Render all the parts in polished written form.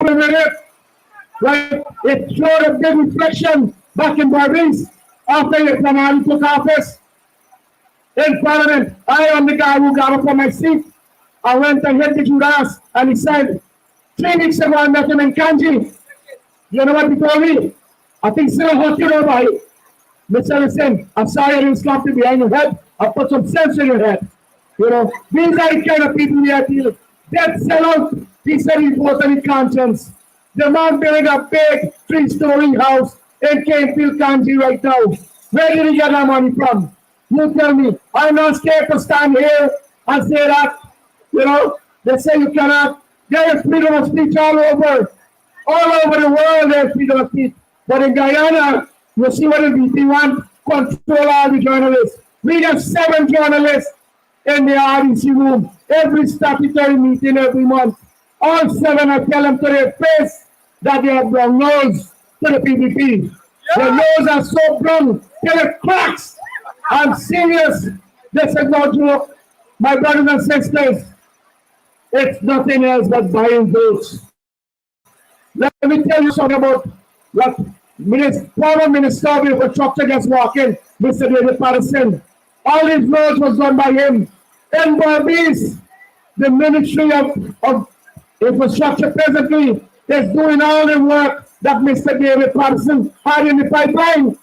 with it. Right? It showed a big reflection back in Barbados after the Kanali took office in Parliament. I am the guy who got up on my seat. I went and hit the Judas and he said, 3 weeks ago I met him in Kanji. You know what he told me? I think still hot you over here. Mr. Listen, I'm sorry I didn't slap you behind your head. I put some sense in your head. You know, these are the kind of people we are dealing. That sellout, he said he voted with conscience. The man building a big 3-story house in Capefield, Kanji right now. Where did he get that money from? You tell me. I'm not scared to stand here and say that. You know, they say you cannot. There is freedom of speech all over. All over the world there's freedom of speech. But in Guyana, you see what the VP want? Control all the journalists. We have 7 journalists in the RDC room. Every statutory meeting every month. All 7 I tell them to their face that they have brown nose to the PDP. Their nose are so brown till it cracks. I'm serious. This is no joke. My brothers and sisters, it's nothing else but buying votes. Let me tell you something about what former Minister of Infrastructure just walking, Mr. David Patterson. All these roads was done by him. In Barbados, the Ministry of Infrastructure presently is doing all the work that Mr. David Patterson had in the pipeline.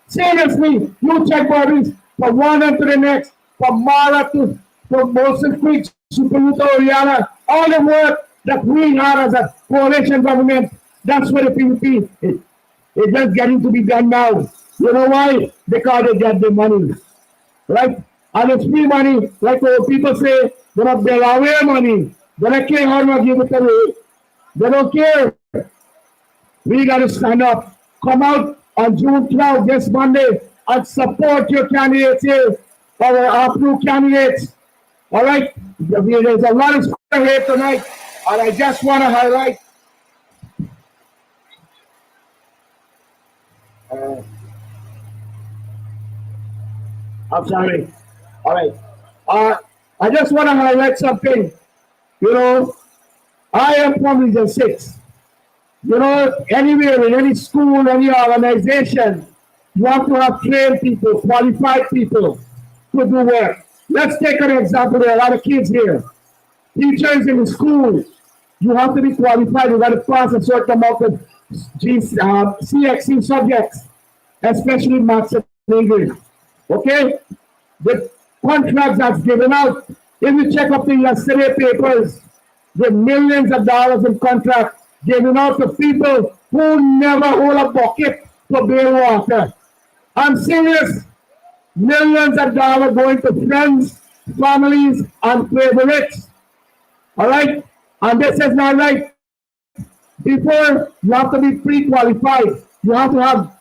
Seriously, you check Barbados from one end to the next, from Mara to Molson Creek, Superuto, Oriana, all the work that we had as a coalition government, that's where the PDP is. It's just getting to be done now. You know why? Because they get the money. Right? And it's free money, like old people say, they're not away money. They don't care how much give it away. They don't care. We got to stand up. Come out on June 12th, this Monday, and support your candidates here, our APNU candidates. All right? There's a lot of stuff here tonight, and I just want to highlight. I'm sorry. All right. I just want to highlight something. You know, I am from Region 6. You know, anywhere, in any school, any organization, you have to have trained people, qualified people to do work. Let's take an example. There are a lot of kids here. Teachers in the school, you have to be qualified. You got to pass a certain amount of CXC subjects, especially maths and English. Okay? The contracts that's given out, if you check up the yesterday papers, the millions of dollars in contracts given out to people who never hold a bucket to bail water. I'm serious. Millions of dollars going to friends, families, and favorites. All right? And this is not right. Before, you have to be pre-qualified. You have to have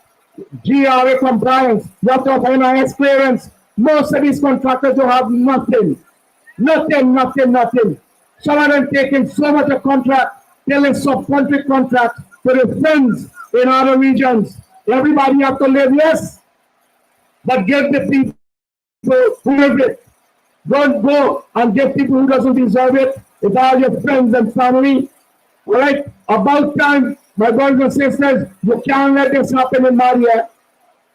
GRA compliance. You have to have NIS clearance. Most of these contractors don't have nothing. Nothing. Some of them taking so much a contract, telling sub-country contract to the friends in other regions. Everybody have to live, yes, but give the people who live it. Don't go and give people who doesn't deserve it. It's all your friends and family. All right? About time, my brothers and sisters, you can't let this happen in Mahdia.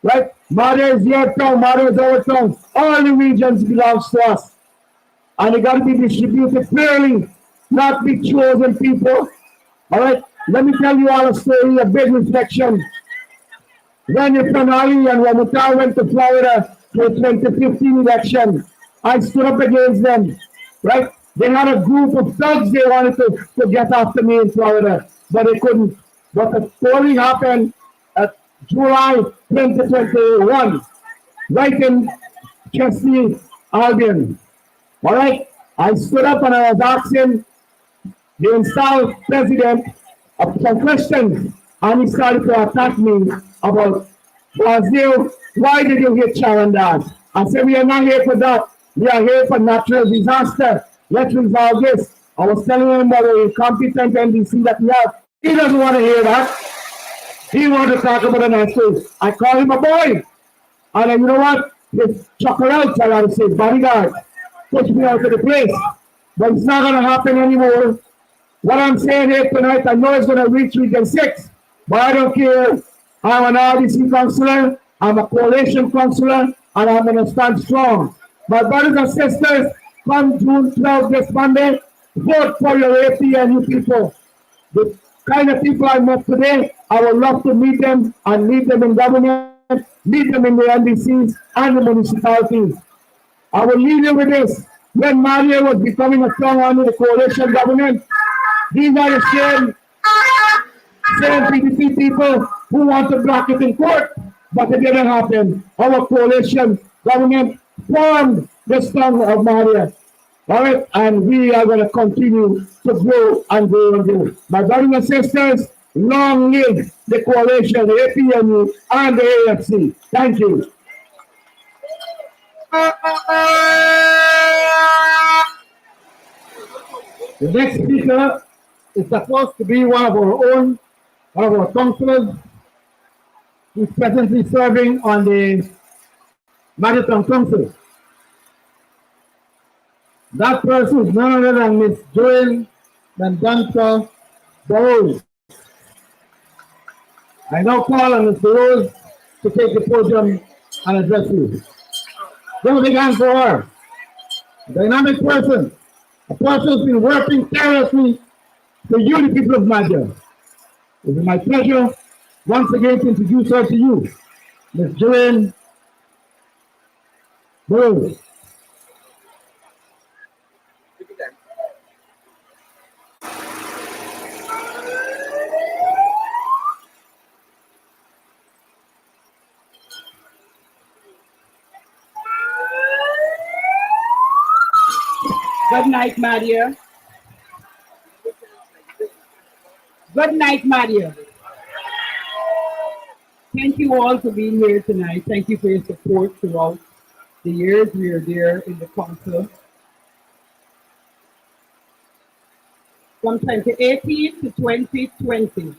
Right? Mahdia is your town, Mahdia is our town. All the regions belongs to us. And it got to be distributed fairly, not be chosen people. All right? Let me tell you all a story, a big reflection. When the Fanali and Ramutar went to Florida for the 2015 election, I stood up against them. Right? They had a group of thugs they wanted to get after me in Florida, but they couldn't. But the story happened at July 2021, right in Chesley, Albion. All right? I stood up and I was asking the installed president some questions, and he started to attack me about, Brazil, why did you hit Sharon Dance? I said, we are not here for that. We are here for natural disaster. Let's resolve this. I was telling him about the incompetent NDC that we have. He doesn't want to hear that. He wanted to talk about the natural. I call him a boy. And then, you know what? He chuckle out, I gotta say, bodyguard. Push me out of the place. But it's not going to happen anymore. What I'm saying here tonight, I know it's going to reach Region 6, but I don't care. I'm an RDC councillor, I'm a coalition councillor, and I'm going to stand strong. My brothers and sisters, come June 12th this Monday, vote for your APNU people. The kind of people I met today, I would love to meet them and meet them in government, meet them in the NDCs and the municipalities. I will leave you with this. When Mahdia was becoming a strong arm of the coalition government, these are the same PDP people who want to block it in court, but it didn't happen. Our coalition government formed the strong of Mahdia. All right, and we are going to continue to grow and grow and grow. My brothers and sisters, long live the coalition, the APNU, and the AFC. Thank you. The next speaker is supposed to be one of our councillors, who's presently serving on the Mahdia Town Council. That person is none other than Miss Joel Mendonca Burrows. I now call on Ms. Burrows to take the podium and address you. Give a big hand for her. A dynamic person, a person who's been working tirelessly for you, the people of Mahdia. It is my pleasure once again to introduce her to you, Ms. Joel Burrows. Good night, Mahdia. Good night, Mahdia. Thank you all for being here tonight. Thank you for your support throughout the years we are there in the council. From 2018 to 2020,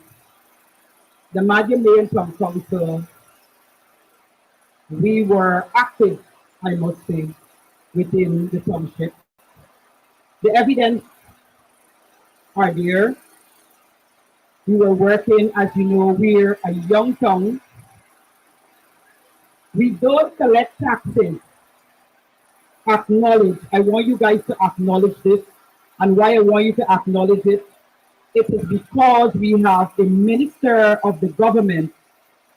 the Mahdia Mayor Town Council, we were active, I must say, within the township. The evidence are there. We were working, as you know, we're a young town. We don't collect taxes. Acknowledge. I want you guys to acknowledge this. And why I want you to acknowledge it, it is because we have a minister of the government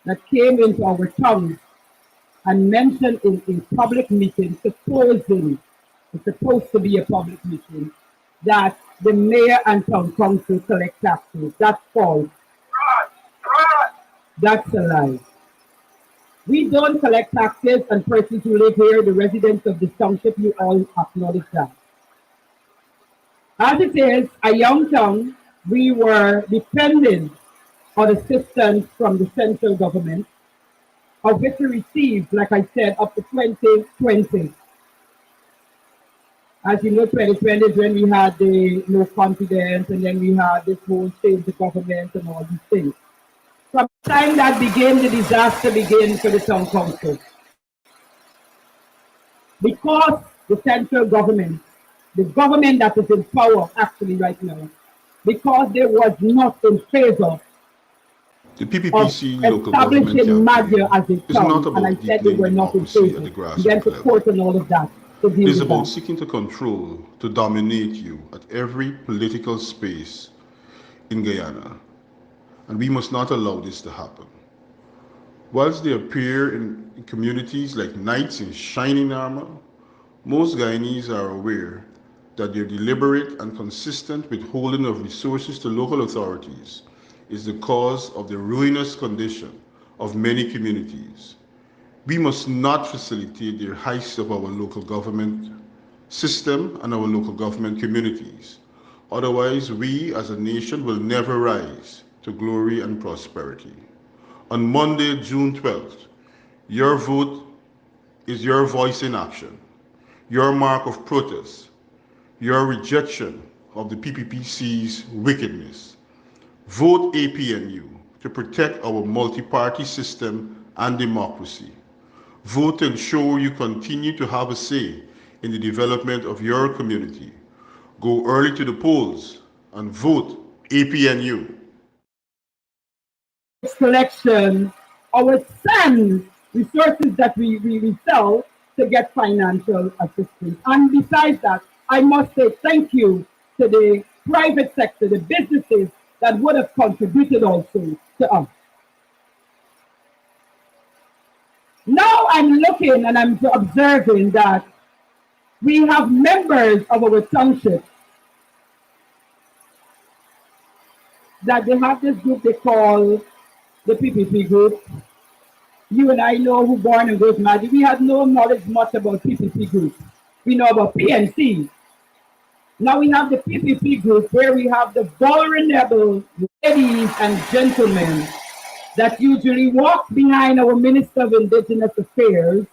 that came into our town and mentioned in a public meeting, supposing it's supposed to be a public meeting, that the mayor and town council collect taxes. That's false. That's a lie. We don't collect taxes, and persons who live here, the residents of this township, you all acknowledge that. As it is, a young town, we were dependent on assistance from the central government, of which we received, like I said, up to 2020. As you know, 2020 is when we had the no confidence, and then we had this whole change the government and all these things. From the time that began, the disaster began for the town council. Because the central government, the government that is in power actually right now, because they was not in favor the PPPC local government Mahdia as a town, and I said they were not in favor. Then support and all of that. It is about seeking to control, to dominate you at every political space in Guyana. And we must not allow this to happen. Whilst they appear in communities like knights in shining armor, most Guyanese are aware that their deliberate and consistent withholding of resources to local authorities is the cause of the ruinous condition of many communities. We must not facilitate the heist of our local government system and our local government communities. Otherwise, we as a nation will never rise to glory and prosperity. On Monday, June 12th, your vote is your voice in action, your mark of protest, your rejection of the PPPC's wickedness. Vote APNU to protect our multi-party system and democracy. Vote to ensure you continue to have a say in the development of your community. Go early to the polls and vote APNU. Collection, our sand resources that we sell to get financial assistance. And besides that, I must say thank you to the private sector, the businesses that would have contributed also to us. Now I'm looking and I'm observing that we have members of our township that they have this group they call the PPP group. You and I know who born and goes Mahdia. We have no knowledge much about PPP groups. We know about PNC. Now we have the PPP group where we have the vulnerable ladies and gentlemen that usually walk behind our Minister of Indigenous Affairs.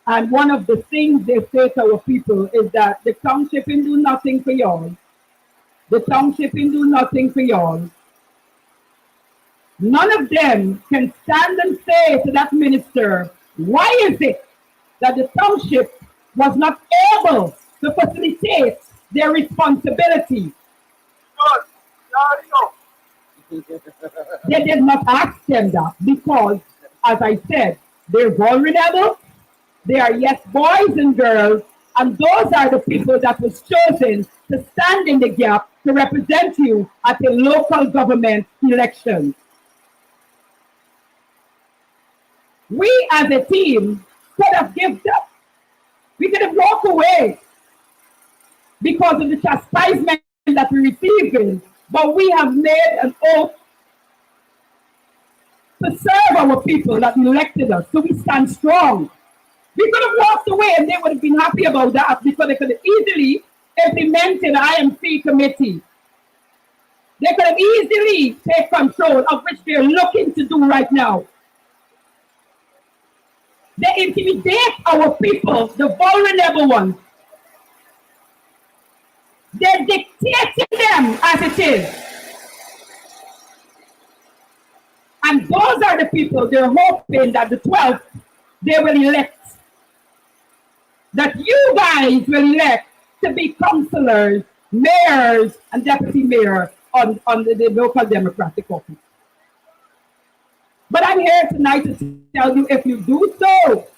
And one of the things they say to our people is that the township will do nothing for y'all. The township will do nothing for y'all. None of them can stand and say to that minister, why is it that the township was not able to facilitate their responsibility? They did not ask them that because, as I said, they're vulnerable, they are yes boys and girls, and those are the people that was chosen to stand in the gap to represent you at the local government elections. We as a team could have given up. We could have walked away because of the chastisement that we're receiving, but we have made an oath to serve our people that elected us, so we stand strong. We could have walked away and they would have been happy about that because they could have easily implemented the IMC committee. They could have easily take control of which they're looking to do right now. They intimidate our people, the vulnerable ones. They're dictating them as it is. And those are the people they're hoping that the 12th they will elect. That you guys will elect to be councillors, mayors, and deputy mayor on the local democratic office. But I'm here tonight to tell you, if you do so,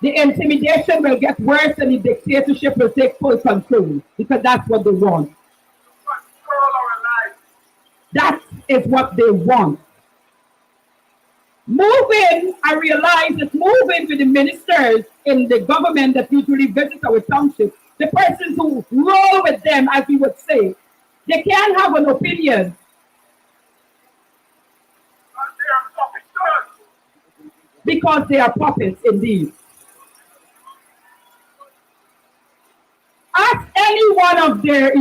the intimidation will get worse and the dictatorship will take full control because that's what they want. That is what they want. Moving, I realize that moving with the ministers in the government that usually visit our township, the persons who roll with them, as we would say, they can't have an opinion. Because they are puppets indeed. Ask any one of their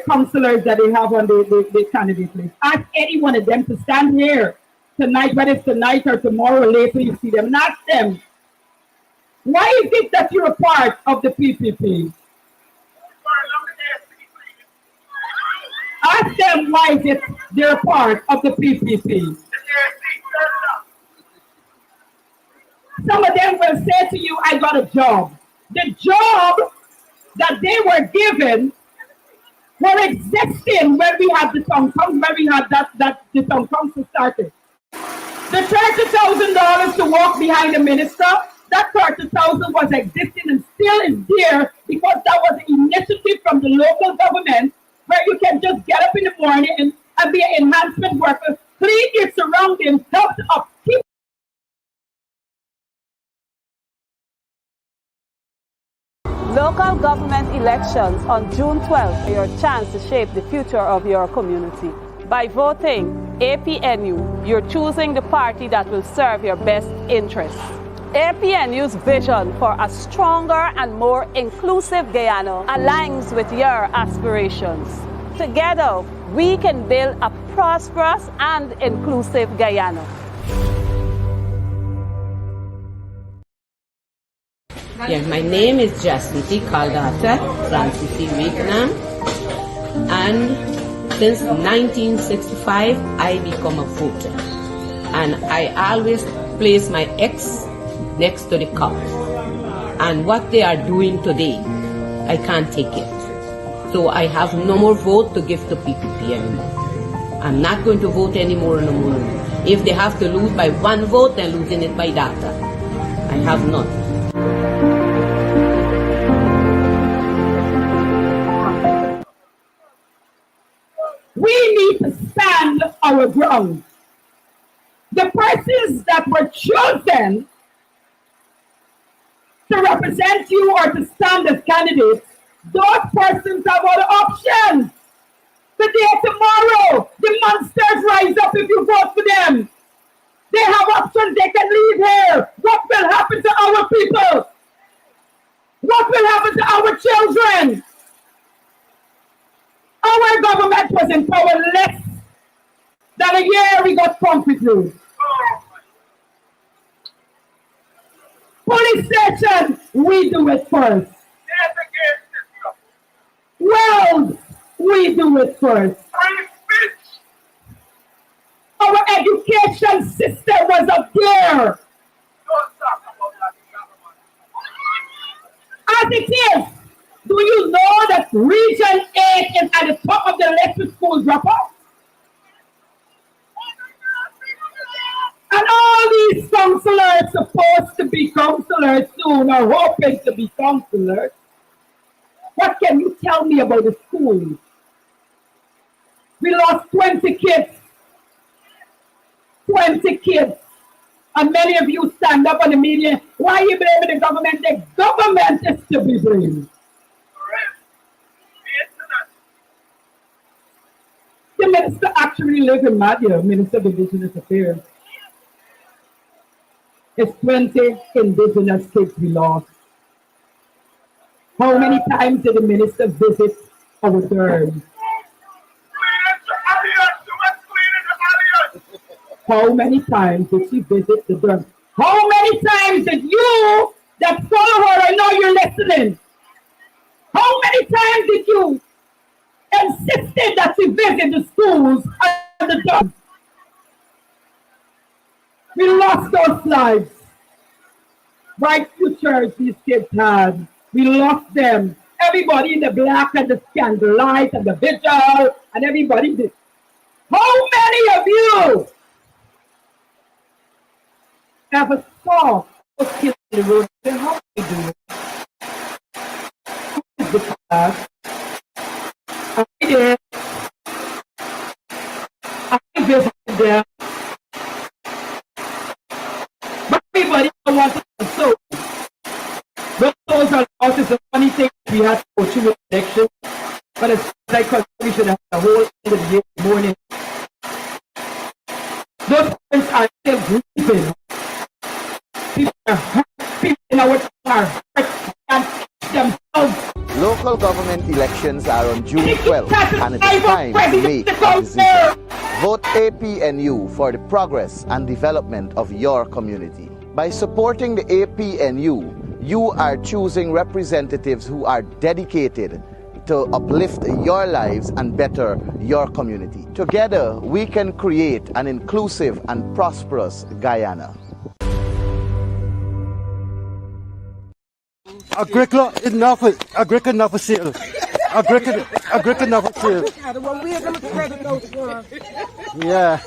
councillors that they have on the candidate list. Ask any one of them to stand here tonight, whether it's tonight or tomorrow or later you see them, and ask them, why is it that you're a part of the PPP? Ask them why is it they're a part of the PPP. Some of them will say to you, I got a job. The job that they were given were existing when we had the town council, when we had the town council started. The $30,000 to walk behind the minister, that $30,000 was existing and still is there because that was an initiative from the local government where you can just get up in the morning and be an enhancement worker, clean your surroundings, help to upkeep. Local government elections on June 12th are your chance to shape the future of your community. By voting APNU, you're choosing the party that will serve your best interests. APNU's vision for a stronger and more inclusive Guyana aligns with your aspirations. Together, we can build a prosperous and inclusive Guyana. Yeah, my name is Jasmine Caldata Francis Vietnam, and since 1965 I become a voter, and I always place my X next to the cup, and what they are doing today, I can't take it. So I have no more vote to give to PPP anymore. I'm not going to vote anymore no more. If they have to lose by one vote, they're losing it by data. I have none. We need to stand our ground. The persons that were chosen to represent you or to stand as candidates, those persons have other options. Today, tomorrow, the monsters rise up if you vote for them. They have options, they can leave here. What will happen to our people? What will happen to our children? Our government was in power less than a year we got concrete roads. Police station, we do it first. Wells, we do it first. Our education system was up there. As it is, do you know that Region 8 is at the top of the list with school dropouts? And all these counselors supposed to be counselors soon or hoping to be counselors. What can you tell me about the schools? We lost 20 kids. 20 kids. And many of you stand up on the media. Why are you blaming the government? The government is to be blamed. The minister actually lives in Mahdia, Minister of Indigenous Affairs. It's 20 indigenous kids we lost. How many times did the minister visit our terms? How many times did she visit the dorm? How many times did you that follow her, I know you're listening, how many times did you insisted that she visit the schools and the dorms? We lost those lives. Bright futures these kids had. We lost them. Everybody in the black and the candlelight and the vigil and everybody did. How many of you ever saw those kids in the road and say, how do you do it? Who is the class? I did. I visited them. But everybody wanted to so. But those are also a funny thing we had to go through election. But it's like we should have the whole end of the morning. Those parents are still grieving. People are hurt. People in our are hurt and themselves. Local government elections are on June 12th, and it is time to make a decision. Vote APNU for the progress and development of your community. By supporting the APNU, you are choosing representatives who are dedicated to uplift your lives and better your community. Together, we can create an inclusive and prosperous Guyana. Agricola is not for Agricola not for sale. Agricola not for sale. Yeah.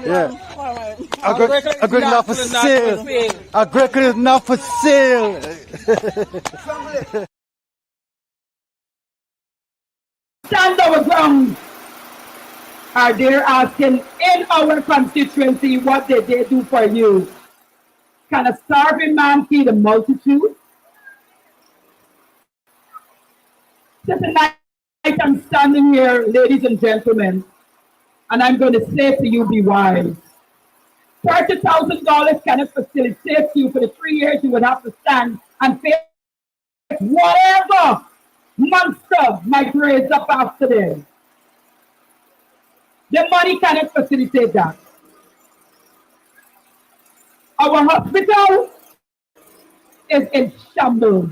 Yeah. Agricola not for sale. Agricola is not for sale. Stand our ground. Are they asking in our constituency what did they do for you? Can a starving man feed a multitude? Tonight I'm standing here, ladies and gentlemen, and I'm going to say to you, be wise. $30,000 cannot facilitate you for the 3 years you would have to stand and face whatever monster might raise up after them. The money cannot facilitate that. Our hospital is in shambles.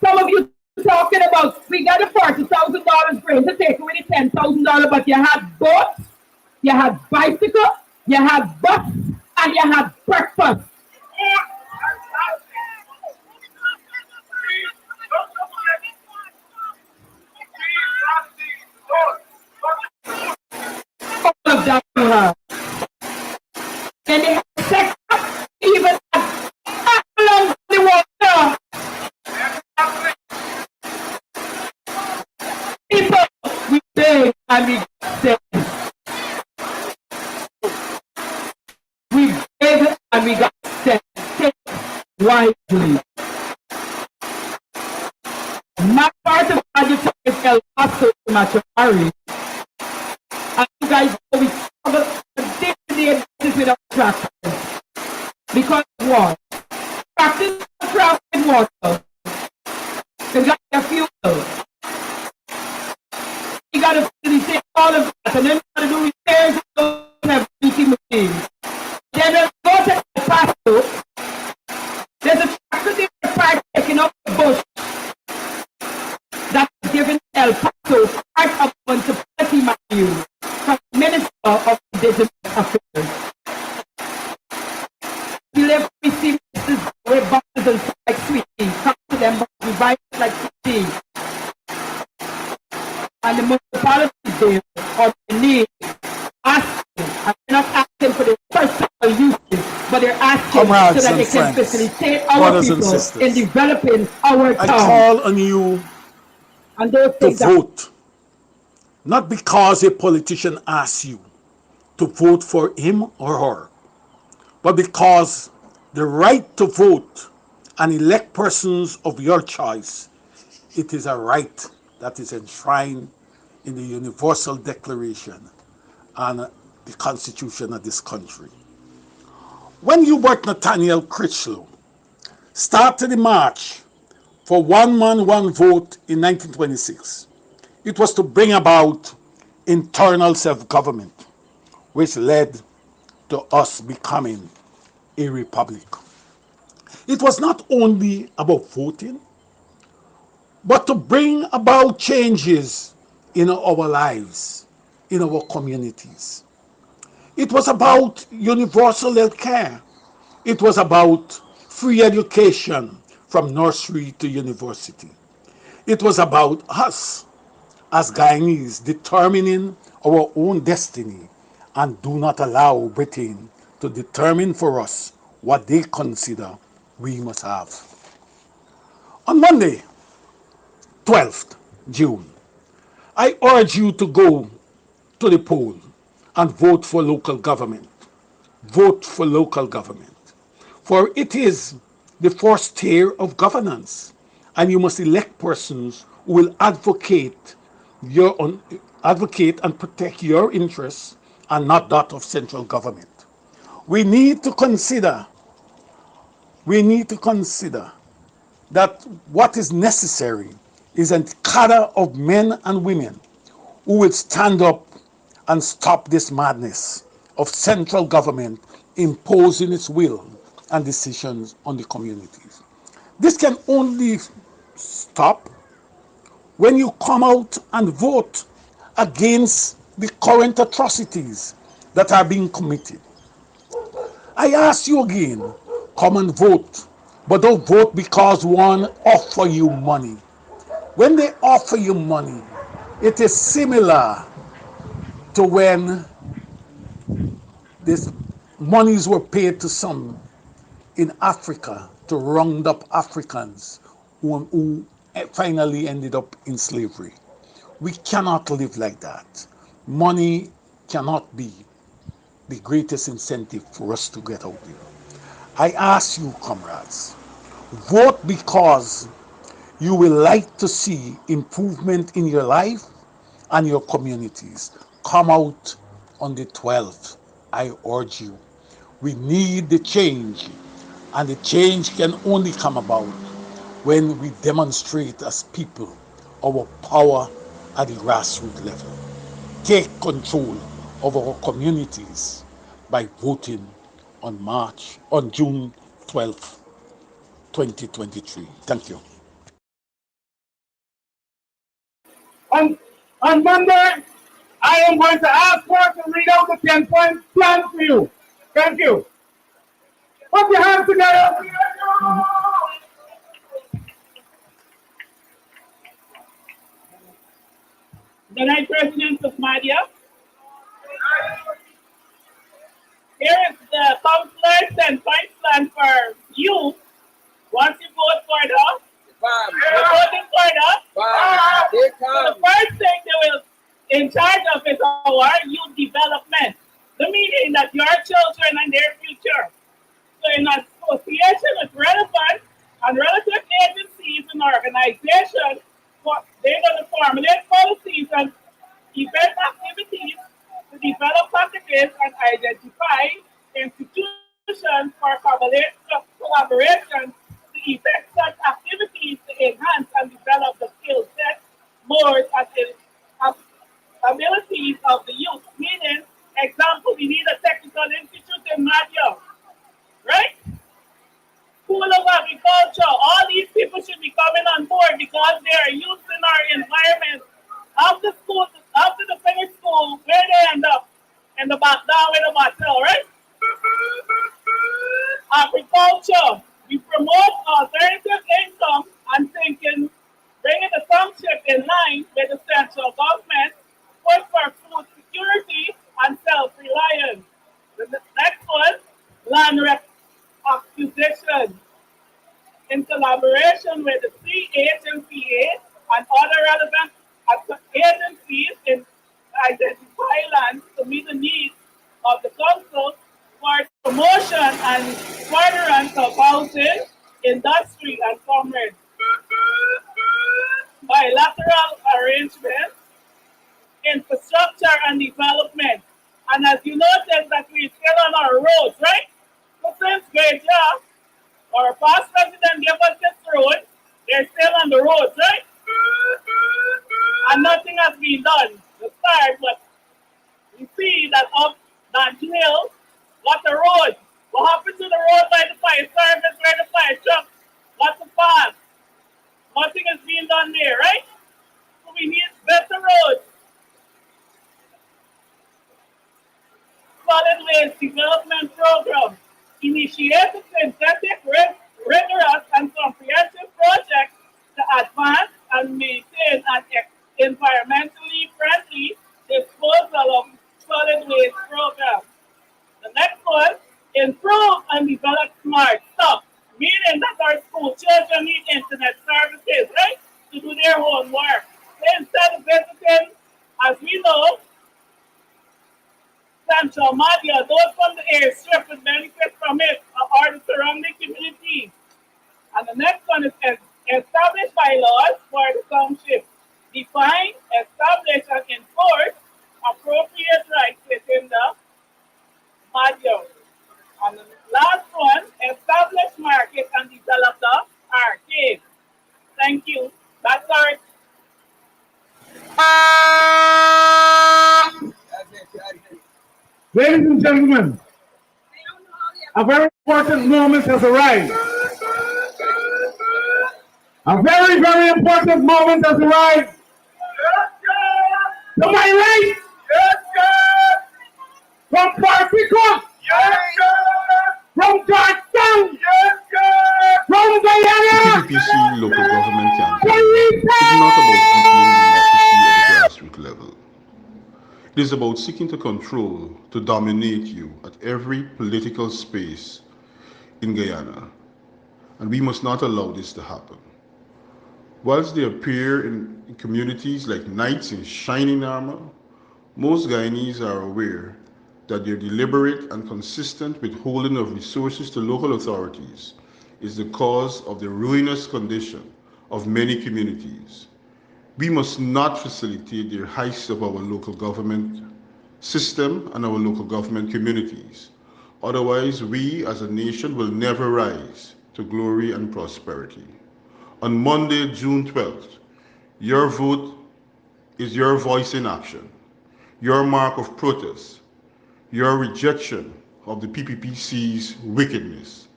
Some of you talking about we got a $40,000 grant to take away the $10,000, but you had boats, you had bicycle, you had bus, and you have breakfast. All of that you have. And they have sex even along the water. People, we beg and we say, we beg and we got said, take wisely. My part of agriculture is El Paso to Machari. And you guys know we struggle day to day basis with our tractors. Because of what? Tractors are trapped in water. They got their fuel. You gotta facilitate all of that, and then you gotta do repairs and have leaking machines. Then when you go to El Paso, there's a tractor there parked taking up the bush that's given El Paso part of municipality value from the Minister of Indigenous Affairs. You live we see Mrs. with boxes and like sweetie, come to them, but we buy it like sweetie. And the municipality there, or the need, asking, and they're not asking for their personal uses, but they're asking Comrades so that and they can friends, facilitate our brothers and people sisters, in developing our I town. call on you And those to things that vote, not because a politician asks you to vote for him or her, but because the right to vote and elect persons of your choice, it is a right that is enshrined in the Universal Declaration and the Constitution of this country. When Hubert Nathaniel Critchlow started the march for one man, one vote in 1926, it was to bring about internal self-government, which led to us becoming a republic. It was not only about voting, but to bring about changes in our lives, in our communities. It was about universal health care. It was about free education from nursery to university. It was about us as Guyanese determining our own destiny and do not allow Britain to determine for us what they consider we must have. On Monday, 12th June, I urge you to go to the poll and vote for local government. Vote for local government. For it is the first tier of governance, and you must elect persons who will advocate and protect your interests and not that of central government. We need to consider that what is necessary is a cadre of men and women who will stand up and stop this madness of central government imposing its will and decisions on the communities. This can only stop when you come out and vote against the current atrocities that are being committed. I ask you again, come and vote, but don't vote because one offer you money. When they offer you money, it is similar to when these monies were paid to some in Africa to round up Africans who finally ended up in slavery. We cannot live like that. Money cannot be the greatest incentive for us to get out there. I ask you, comrades, vote because you will like to see improvement in your life and your communities. Come out on the 12th. I urge you. We need the change, and the change can only come about when we demonstrate as people our power at the grassroots level. Take control of our communities by voting on June 12th, 2023. Thank you. On Monday, I am going to ask for to read out the 10-point plan for you. Thank you. Put your hands together. The night president of Mahdia. Here is the councillors and vice plan for you. Once you vote for the, you're voting for the. So the first thing they will in charge of is our youth development. The meaning that your children and their future. So in association with relevant and relative agencies and organizations, they're going to formulate policies and event activities to develop packages and identify institutions for collaboration to effect such activities to enhance and develop the skill set, modes, and abilities of the youth. Meaning, example, we need a technical institute in Mahdia, right? School of Agriculture, all these people should be coming on board because they are used in our environment. After school, after the finish school, where they end up? In the back down with the motel, right? Agriculture, we promote alternative income and thinking, bringing the township in line with the central government, push for food security and self-reliance. The next one, land acquisition in collaboration with the CHMPA and other relevant agencies in identify lands to meet the needs of the council for promotion and furtherance of housing, industry, and commerce. Bilateral arrangements, infrastructure and development. And as you notice that we're still on our roads, right? So since Granger, our past president gave us this road, they're still on the roads, right? And nothing has been done to start, but you see that up that hill, got the road. What happened to the road by the fire service where the fire truck got to pass? Nothing is being done there, right? So we need better roads. Solid waste development program. Initiate a synthetic, rigorous, and comprehensive project to advance and maintain an environmentally friendly disposal of solid waste program. The next one, improve and develop smart stuff, meaning that our school children need internet services, right, to do their homework. So instead of visiting, as we know, Central Mahdia, those from the airstrip would benefit from it or the surrounding communities. And the next one is establish bylaws for the township. Define, establish, and enforce appropriate rights within the Mahdia. And the last one, establish market and develop the arcade. Thank you. That's our. Ladies and gentlemen, a very important moment has arrived. A very, very important moment has arrived. To my right, from Partico, from Georgetown, from Guyana, PPC local government campaign is not about deepening democracy at the grassroots level. It is about seeking to control, to dominate you at every political space in Guyana. And we must not allow this to happen. Whilst they appear in communities like knights in shining armor, most Guyanese are aware that their deliberate and consistent withholding of resources to local authorities is the cause of the ruinous condition of many communities. We must not facilitate the heist of our local government system and our local government communities. Otherwise, we as a nation will never rise to glory and prosperity. On Monday, June 12th, your vote is your voice in action, your mark of protest, your rejection of the PPPC's wickedness.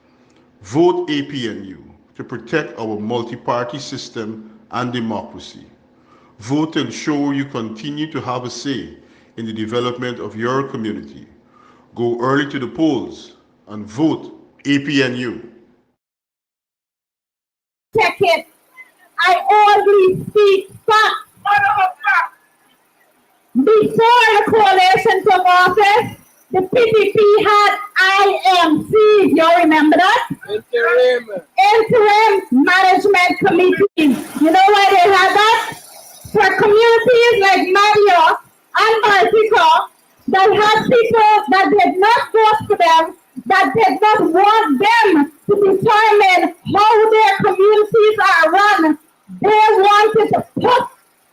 Vote APNU to protect our multi-party system and democracy. Vote to ensure you continue to have a say in the development of your community. Go early to the polls and vote APNU. Check it. I always speak facts. Before the coalition took office, the PPP had IMC. You remember that? Interim Management Committees. You know why they had that? For communities like Mahdia and Baltica that had people that did not vote for them, that did not want them to determine how their communities are run. They wanted to put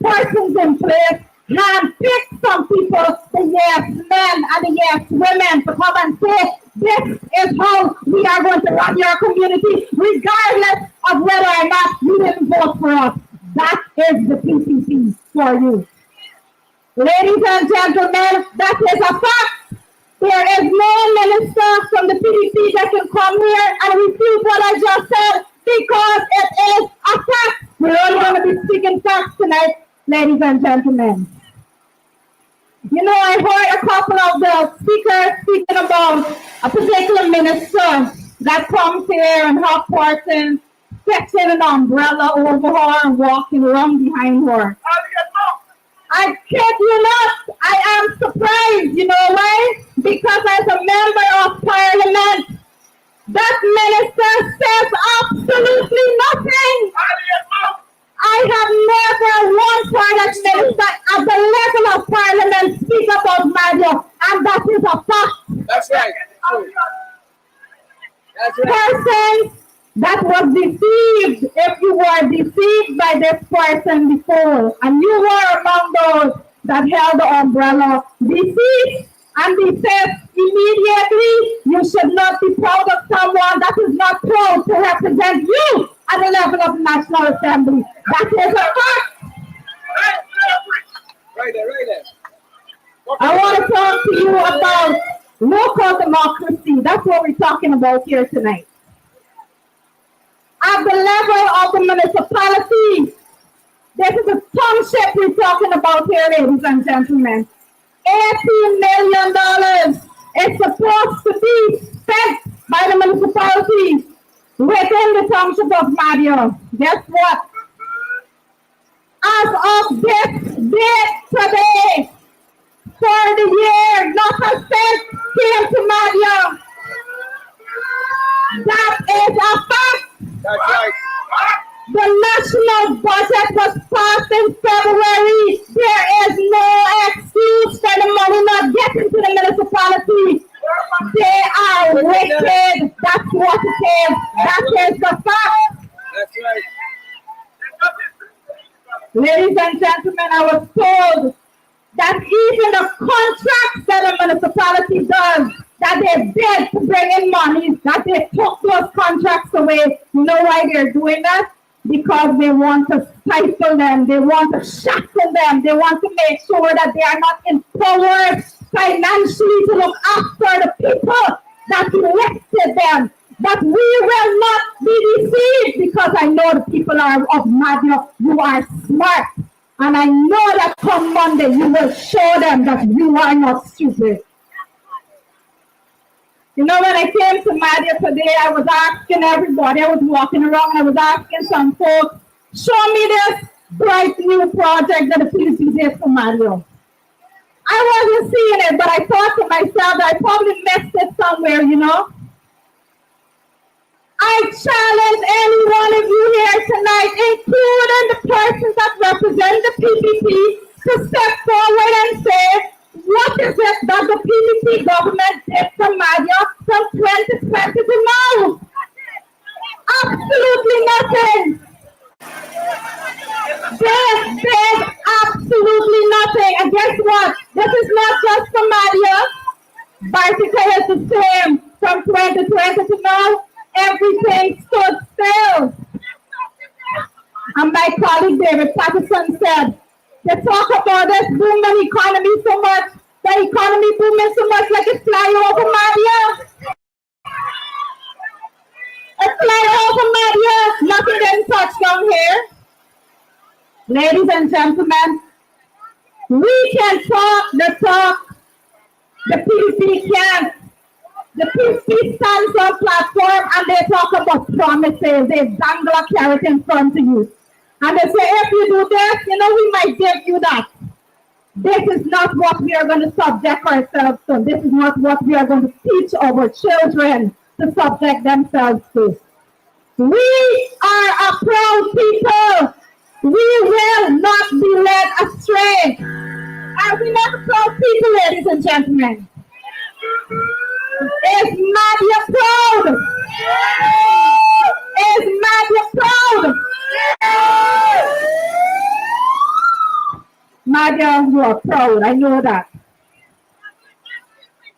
persons in place and pick some people, the yes men and the yes women, to come and say, this is how we are going to run your community, regardless of whether or not you didn't vote for us. That is the PPP for you. Ladies and gentlemen, that is a fact. There is no minister from the PDP that can come here and refute what I just said because it is a fact. We're only going to be speaking facts tonight, ladies and gentlemen. You know, I heard a couple of the speakers speaking about a particular minister that comes here and her person fetching an umbrella over her and walking around behind her. I kid you not, I am surprised, you know why? Because as a member of parliament, that minister says absolutely nothing. I have never once heard that minister at the level of parliament speak about Mahdia, and that is a fact. That's right. That's right. Persons that was deceived, if you were deceived by this person before, and you were among those that held the umbrella, deceived, and he says immediately, you should not be proud of someone that is not proud to represent you at the level of the National Assembly. That is a fact. Right there. I want to talk to you about local democracy. That's what we're talking about here tonight. At the level of the municipalities, this is a township we're talking about here, ladies and gentlemen. $18 million is supposed to be spent by the municipalities within the township of Mahdia. Guess what? As of this date today, for the year, not a cent came to Mahdia. That is a fact. That's right. The national budget was passed in February. There is no excuse for the money not getting to the municipality. They are wicked. That's what it is. That is the fact. That's right. Ladies and gentlemen, I was told that even the contracts that a municipality does, that they did to bring in money, that they took those contracts away. You know why they're doing that? Because they want to stifle them, they want to shackle them, they want to make sure that they are not empowered financially to look after the people that elected them. But we will not be deceived, because I know the people are of Mahdia. You are smart. And I know that come Monday, you will show them that you are not stupid. You know, when I came to Mahdia today, I was asking everybody, I was walking around, I was asking some folks, show me this bright new project that the PNC did for Mahdia. I wasn't seeing it, but I thought to myself that I probably missed it somewhere, you know. I challenge any one of you here tonight, including the persons that represent the PPP, to step forward and say, what is it that the PPP government did for Mahdia from 2020 to now? Absolutely nothing. There's absolutely nothing. And guess what? This is not just for Mahdia. Baltica is the same from 2020 to now. Everything stood still. And my colleague David Patterson said, they talk about this booming economy so much, the economy booming so much like it's flying over Mahdia. It's flying over Mahdia. Nothing didn't touch down here. Ladies and gentlemen, we can talk the talk. The PDP can't. The PNC stands on platform and they talk about promises. They dangle a carrot in front of you. And they say, if you do this, we might give you that. This is not what we are going to subject ourselves to. This is not what we are going to teach our children to subject themselves to. We are a proud people. We will not be led astray. Are we not a proud people, ladies and gentlemen? Is Mahdia proud? Is Mahdia proud? Mahdia, you are proud. I know that.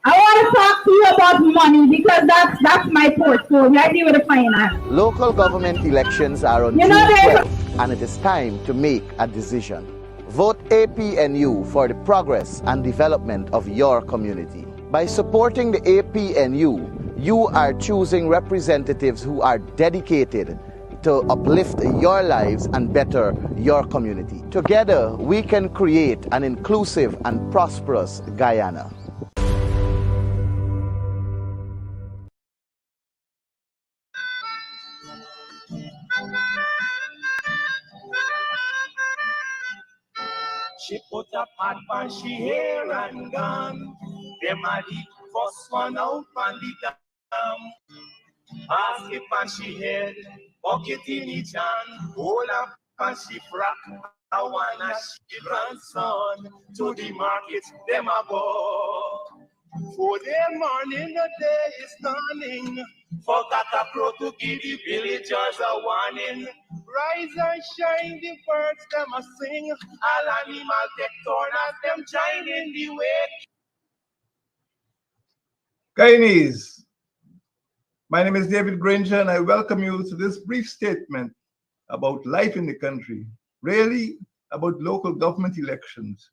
I want to talk to you about money because that's my portfolio. I deal with the finance. Local government elections are on June 12th, and it is time to make a decision. Vote APNU for the progress and development of your community. By supporting the APNU, you are choosing representatives who are dedicated to uplift your lives and better your community. Together, we can create an inclusive and prosperous Guyana. She put a pad on she hair and gone. Them a the first one out on the dam. Ask it on she head, bucket in each hand. Hold up on she frack. I wanna she grandson to the market. Them a go. For their morning the day is dawning. Forgot a crow to give the villagers a warning. Rise and shine, the birds them a sing. All animals take turn as them join in the wake. Guyanese, my name is David Granger and I welcome you to this brief statement about life in the country, really about local government elections.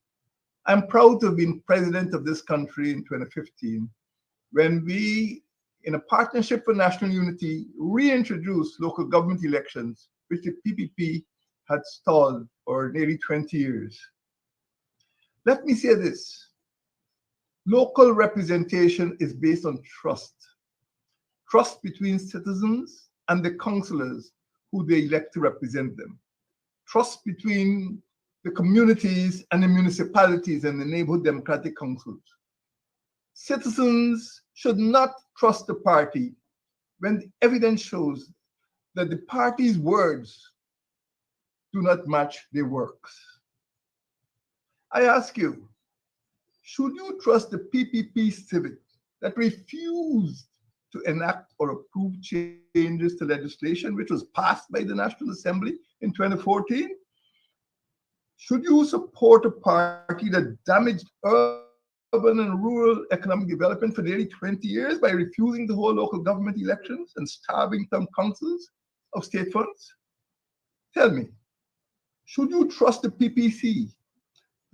I'm proud to have been president of this country in 2015 when we, in a partnership for national unity, reintroduced local government elections, which the PPP had stalled for nearly 20 years. Let me say this. Local representation is based on trust. Trust between citizens and the councillors who they elect to represent them. Trust between the communities and the municipalities and the neighborhood democratic councils. Citizens should not trust the party when the evidence shows that the party's words do not match their works. I ask you, should you trust the PPP civic that refused to enact or approve changes to legislation which was passed by the National Assembly in 2014? Should you support a party that damaged urban and rural economic development for nearly 20 years by refusing to hold local government elections and starving some councils of state funds? Tell me, should you trust the PPC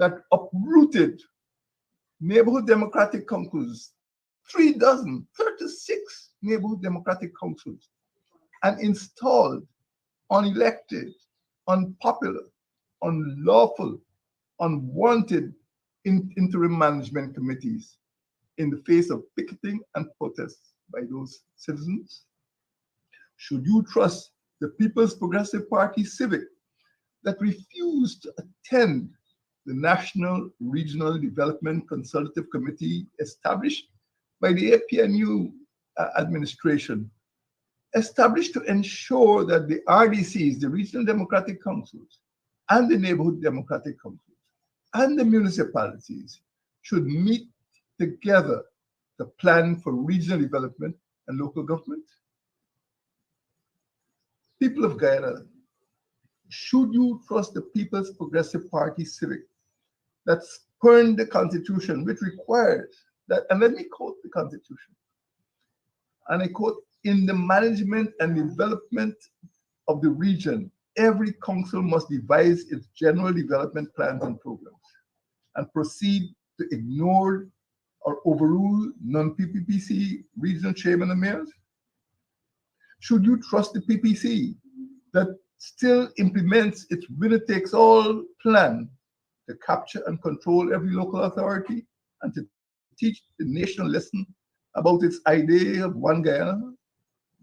that uprooted neighborhood democratic councils, 36 neighborhood democratic councils, and installed unelected, unpopular, unlawful, unwanted interim management committees in the face of picketing and protests by those citizens? Should you trust the People's Progressive Party civic that refused to attend the National Regional Development Consultative Committee established by the APNU administration, established to ensure that the RDCs, the Regional Democratic Councils, and the Neighborhood Democratic Councils, and the municipalities should meet together to plan for regional development and local government? People of Guyana, should you trust the People's Progressive Party civic that spurned the Constitution, which requires that, and let me quote the Constitution, and I quote, in the management and development of the region, every council must devise its general development plans and programs and proceed to ignore or overrule non-PPPC regional chairmen and mayors? Should you trust the PPC that still implements its winner-takes-all plan to capture and control every local authority and to teach the nation a lesson about its idea of one Guyana.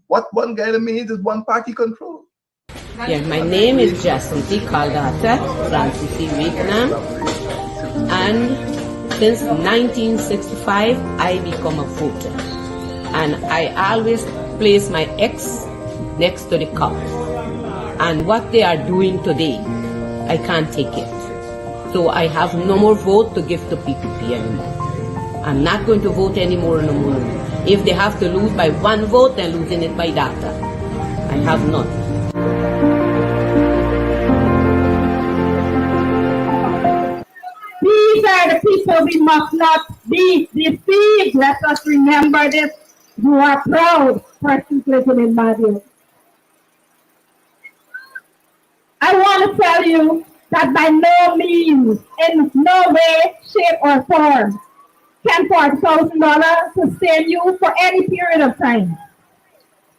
What one Guyana means is one party control. Yeah, my name is Jacinty Caldata, Francis Vietnam, and since 1965 I become a voter, and I always place my X next to the cup. And what they are doing today, I can't take it. So I have no more vote to give to PPP anymore. I'm not going to vote anymore no more. If they have to lose by one vote, they're losing it by data. I have none. These are the people we must not be deceived. Let us remember this. You are proud persons living in Mahdia. I want to tell you that by no means, in no way, shape, or form, can $40,000 sustain you for any period of time.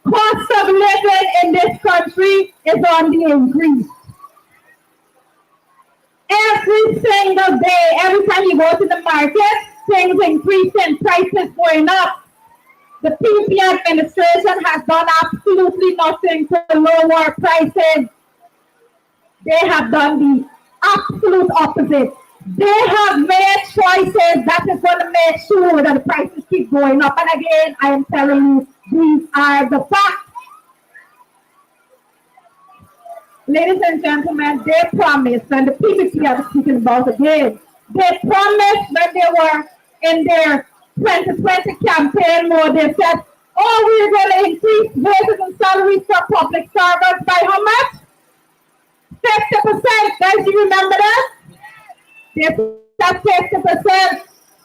Cost of living in this country is on the increase. Every single day, every time you go to the market, things increasing, prices going up. The PNC administration has done absolutely nothing to lower prices. They have done the absolute opposite. They have made choices that is going to make sure that the prices keep going up. And again, I am telling you, these are the facts. Ladies and gentlemen, they promised, and the PPP I'm speaking about again, they promised when they were in their 2020 campaign mode, they said, oh, we're going to increase wages and salaries for public servants by how much? 50%. Guys, you remember that? They said 50%.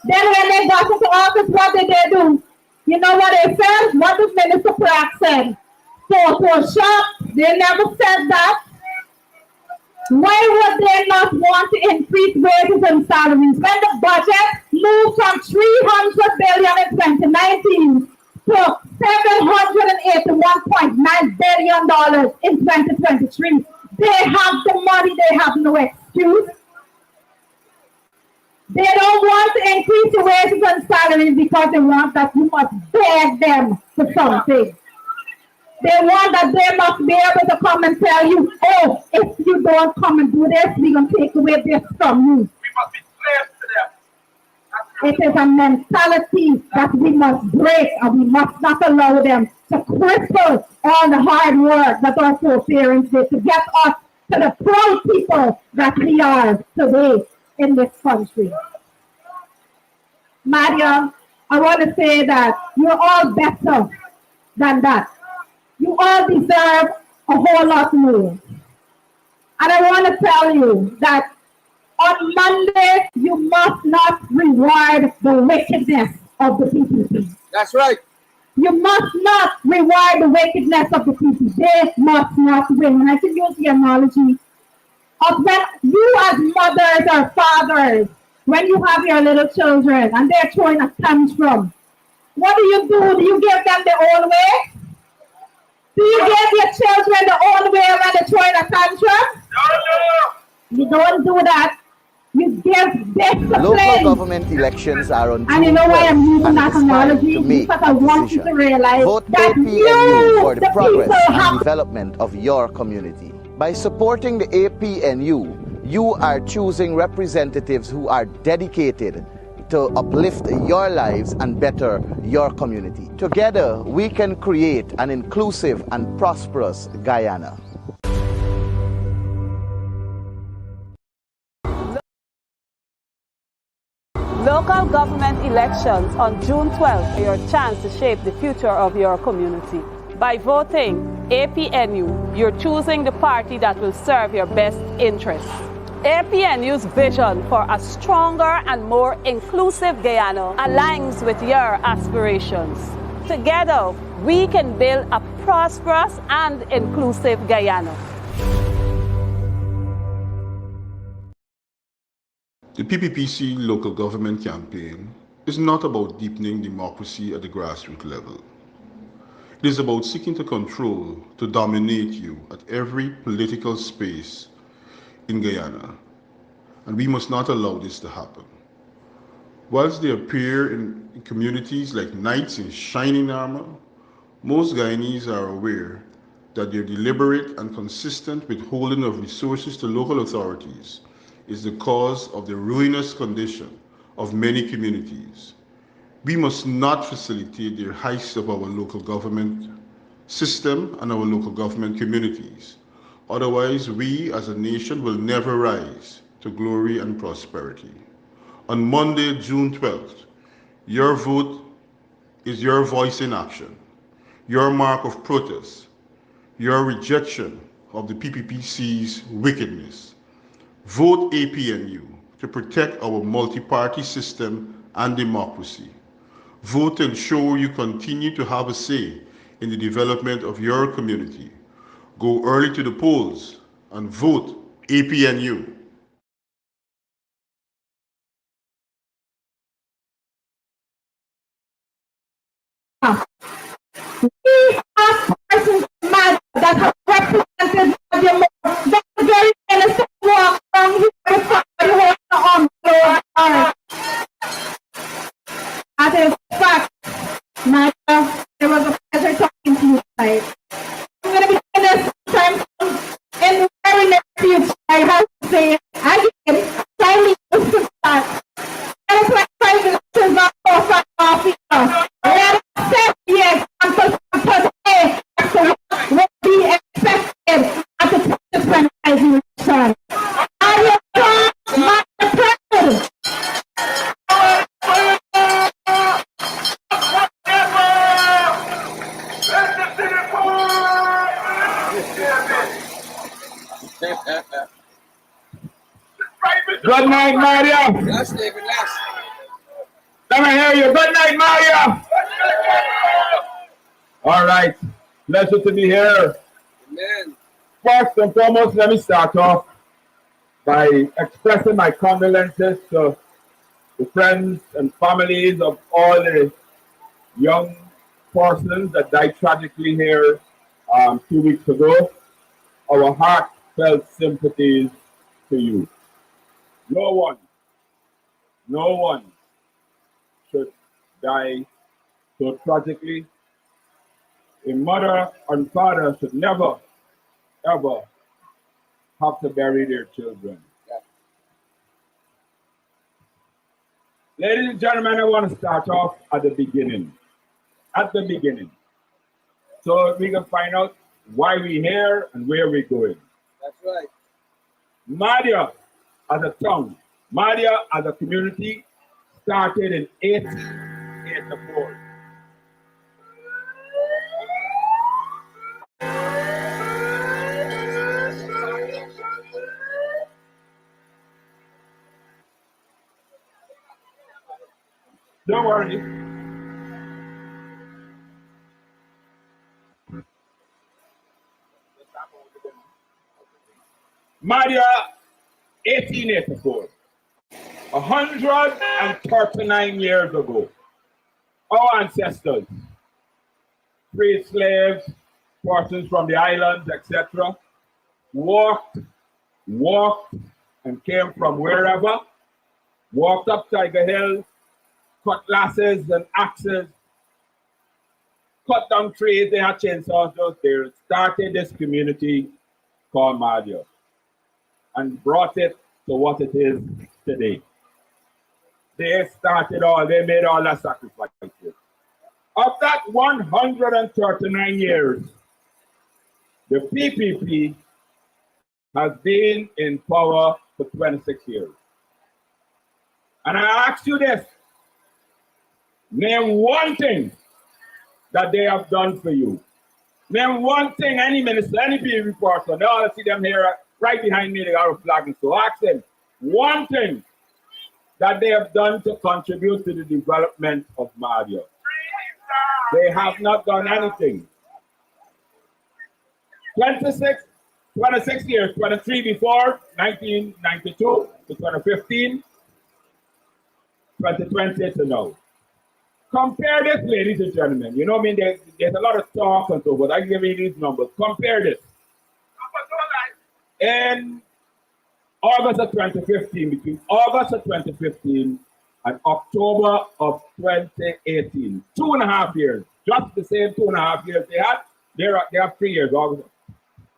Then when they got into office, what did they do? You know what they said? What did Minister Pratt said? Photoshop. They never said that. Why would they not want to increase wages and salaries when the budget moved from $300 billion in 2019 to $781.9 billion in 2023? They have the money, they have no excuse. They don't want to increase the wages and salaries because they want that you must beg them for something. They want that they must be able to come and tell you, oh, if you don't come and do this, we're going to take away this from you. We must be slaves to them. It is a mentality that we must break, and we must not allow them to cripple all the hard work that our foreparents did to get us to the proud people that we are today in this country. Mahdia, I want to say that you're all better than that. You all deserve a whole lot more. And I want to tell you that on Monday, you must not reward the wickedness of the PPP. That's right. You must not reward the wickedness of the people. They must not win. And I can use the analogy of when you as mothers or fathers, when you have your little children and they're throwing a tantrum, what do? Do you give them their own way? Do you give your children their own way when they're throwing a tantrum? No. You don't do that. You give discipline. Local government elections are on June 12th, and you know why I'm using that analogy? Because I want you to realize Vote that APNU for the progress and have development of your community. By supporting the APNU, you are choosing representatives who are dedicated to uplift your lives and better your community. Together, we can create an inclusive and prosperous Guyana. Local government elections on June 12th are your chance to shape the future of your community. By voting APNU, you're choosing the party that will serve your best interests. APNU's vision for a stronger and more inclusive Guyana aligns with your aspirations. Together, we can build a prosperous and inclusive Guyana. The PPPC local government campaign is not about deepening democracy at the grassroots level. It is about seeking to control, to dominate you at every political space in Guyana, and we must not allow this to happen. Whilst they appear in communities like knights in shining armor, most Guyanese are aware that their deliberate and consistent withholding of resources to local authorities is the cause of the ruinous condition of many communities. We must not facilitate the heist of our local government system and our local government communities. Otherwise, we as a nation will never rise to glory and prosperity. On Monday, June 12th, your vote is your voice in action, your mark of protest, your rejection of the PPPC's wickedness. Vote APNU to protect our multi-party system and democracy. Vote to ensure you continue to have a say in the development of your community. Go early to the polls and vote APNU. We have persons that have represented Mahdia. That's the very innocent walk from here before you hold the arm below our as a fact, Mahdia, it was a pleasure talking to you tonight. I'm going to be honest, sometimes in the very near future, I have to say, I get slightly used to that. And it's like private is not so far off here. Let us say yes, and to say, so what will be expected at the 2025 election. Are you sure, Mr. President? Good night, Mahdia. Last, David, last. Let me hear you. Good night, Mahdia. All right. Pleasure to be here. Amen. First and foremost, let me start off by expressing my condolences to the friends and families of all the young persons that died tragically here 2 weeks ago. Our heartfelt sympathies to you. No one should die so tragically. A mother and father should never, ever have to bury their children. Ladies and gentlemen, I want to start off at the beginning. So we can find out why we're here and where we're going. That's right. Mahdia as a town, Mahdia as a community started in 1884. Don't worry. Mahdia, 1884. 139 years ago, our ancestors, freed slaves, persons from the islands, etc., walked, and came from wherever, walked up Tiger Hill, cutlasses and axes, cut down trees. They had chainsaws those days, started this community called Mahdia and brought it to what it is today. They made all the sacrifices. Of that 139 years, the PPP has been in power for 26 years. And I ask you this, name one thing that they have done for you. Name one thing, any minister, any PPP person, they all see them here right behind me, they got a flag and so ask them one thing that they have done to contribute to the development of Mahdia. They have not done anything. 26 years, 23 before, 1992 to 2015, 2020 to now. Compare this, ladies and gentlemen. You know what I mean? There's a lot of talk and so forth. I give you these numbers. Compare this. In August of 2015, between August of 2015 in October of 2018. 2.5 years. Just the same 2.5 years they had. They have 3 years.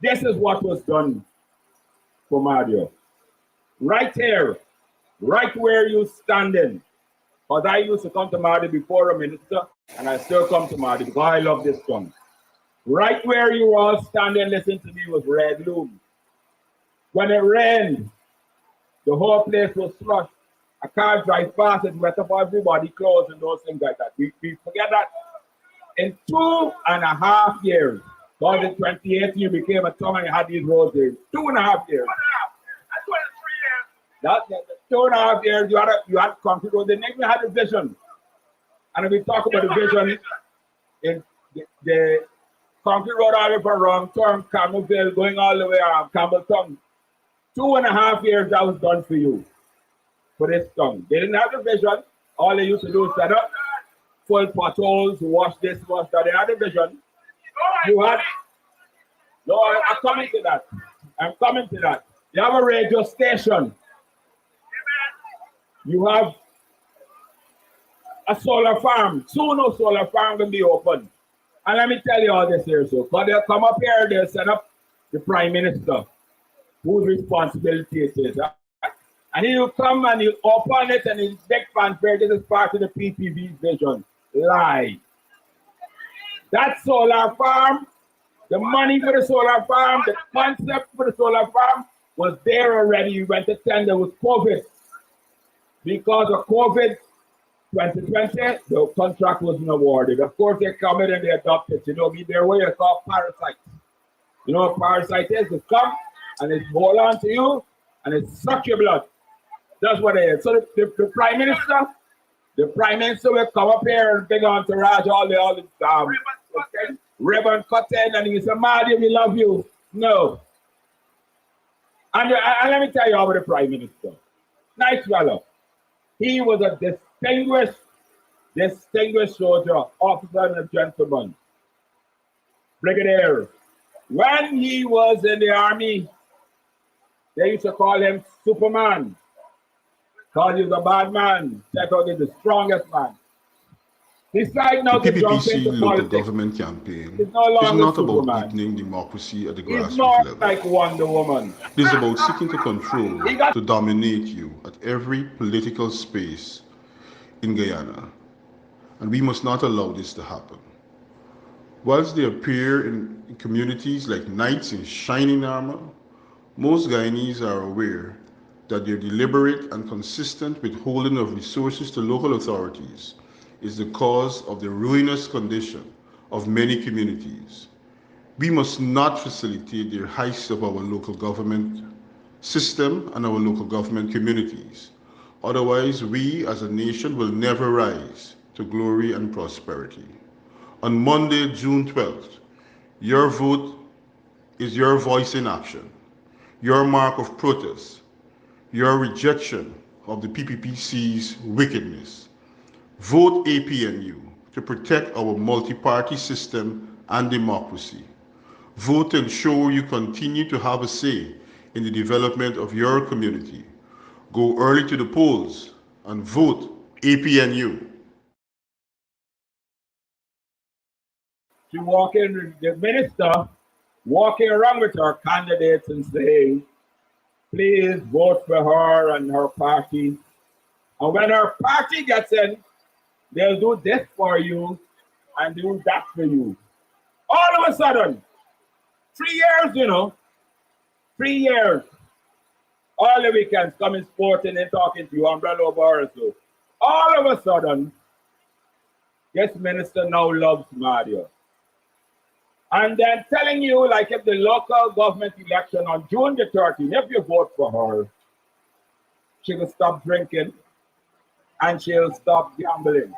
This is what was done for Mahdia. Right here, right where you standing. Because I used to come to Mahdia before a minister, and I still come to Mahdia because I love this song. Right where you all standing, listen to me, was red loom. When it rained, the whole place was flushed. A car drive past, it wet up everybody, clothes and those things like that. We forget that. In 2.5 years, God in 2018, you became a town and you had these roads there. 2.5 years. That's 2.5 years, you had concrete roads. They never even had a vision. And if we talk about the vision, in the concrete road all the way from Wrong Turn, Campbellville, going all the way around Campbelltown. 2.5 years that was done for you, for this town. They didn't have the vision. All they used to do is set up full potholes, wash this, wash that. They had the vision. You had, no, I'm coming to that. I'm coming to that. You have a radio station. You have a solar farm. Soon a solar farm will be open. And let me tell you all this here, so. But they'll come up here, they'll set up the Prime Minister, whose responsibility it is. And he'll come and he'll open it and he'll big fanfare. This is part of the PPV's vision. Lie. That solar farm, the money for the solar farm, the concept for the solar farm was there already. You went to tender with COVID. Because of COVID 2020, the contract wasn't awarded. Of course, they come in and they adopt it. You know, they're what you call parasites. You know what parasite is? It come and it hold on to you and it suck your blood. That's what it is. So the Prime Minister will come up here and big entourage, all the ribbon cutting, and he say, Mahdia, we love you. No. And let me tell you about the Prime Minister. Nice fellow. He was a distinguished soldier, officer and a gentleman. Brigadier. When he was in the army, they used to call him Superman. Because he was a bad man. Check out, he's the strongest man. Decide now to jump into local politics. government campaign It's no longer is not Superman. about deepening democracy at the He's grassroots more level. like Wonder Woman. It is about seeking to control, to dominate you at every political space in Guyana. And we must not allow this to happen. Whilst they appear in communities like knights in shining armor, most Guyanese are aware that their deliberate and consistent withholding of resources to local authorities is the cause of the ruinous condition of many communities. We must not facilitate the heists of our local government system and our local government communities. Otherwise, we as a nation will never rise to glory and prosperity. On Monday, June 12th, your vote is your voice in action, your mark of protest, your rejection of the PPPC's wickedness. Vote APNU to protect our multi-party system and democracy. Vote to ensure you continue to have a say in the development of your community. Go early to the polls and vote APNU. She walking, the minister walking around with her candidates and saying, please vote for her and her party. And when her party gets in, they'll do this for you and do that for you. All of a sudden, 3 years, 3 years. All the weekends coming sporting and talking to you, umbrella over her. So all of a sudden, this minister now loves Mahdia. And then telling you, like, if the local government election on June the 13th, if you vote for her, she will stop drinking and she'll stop gambling.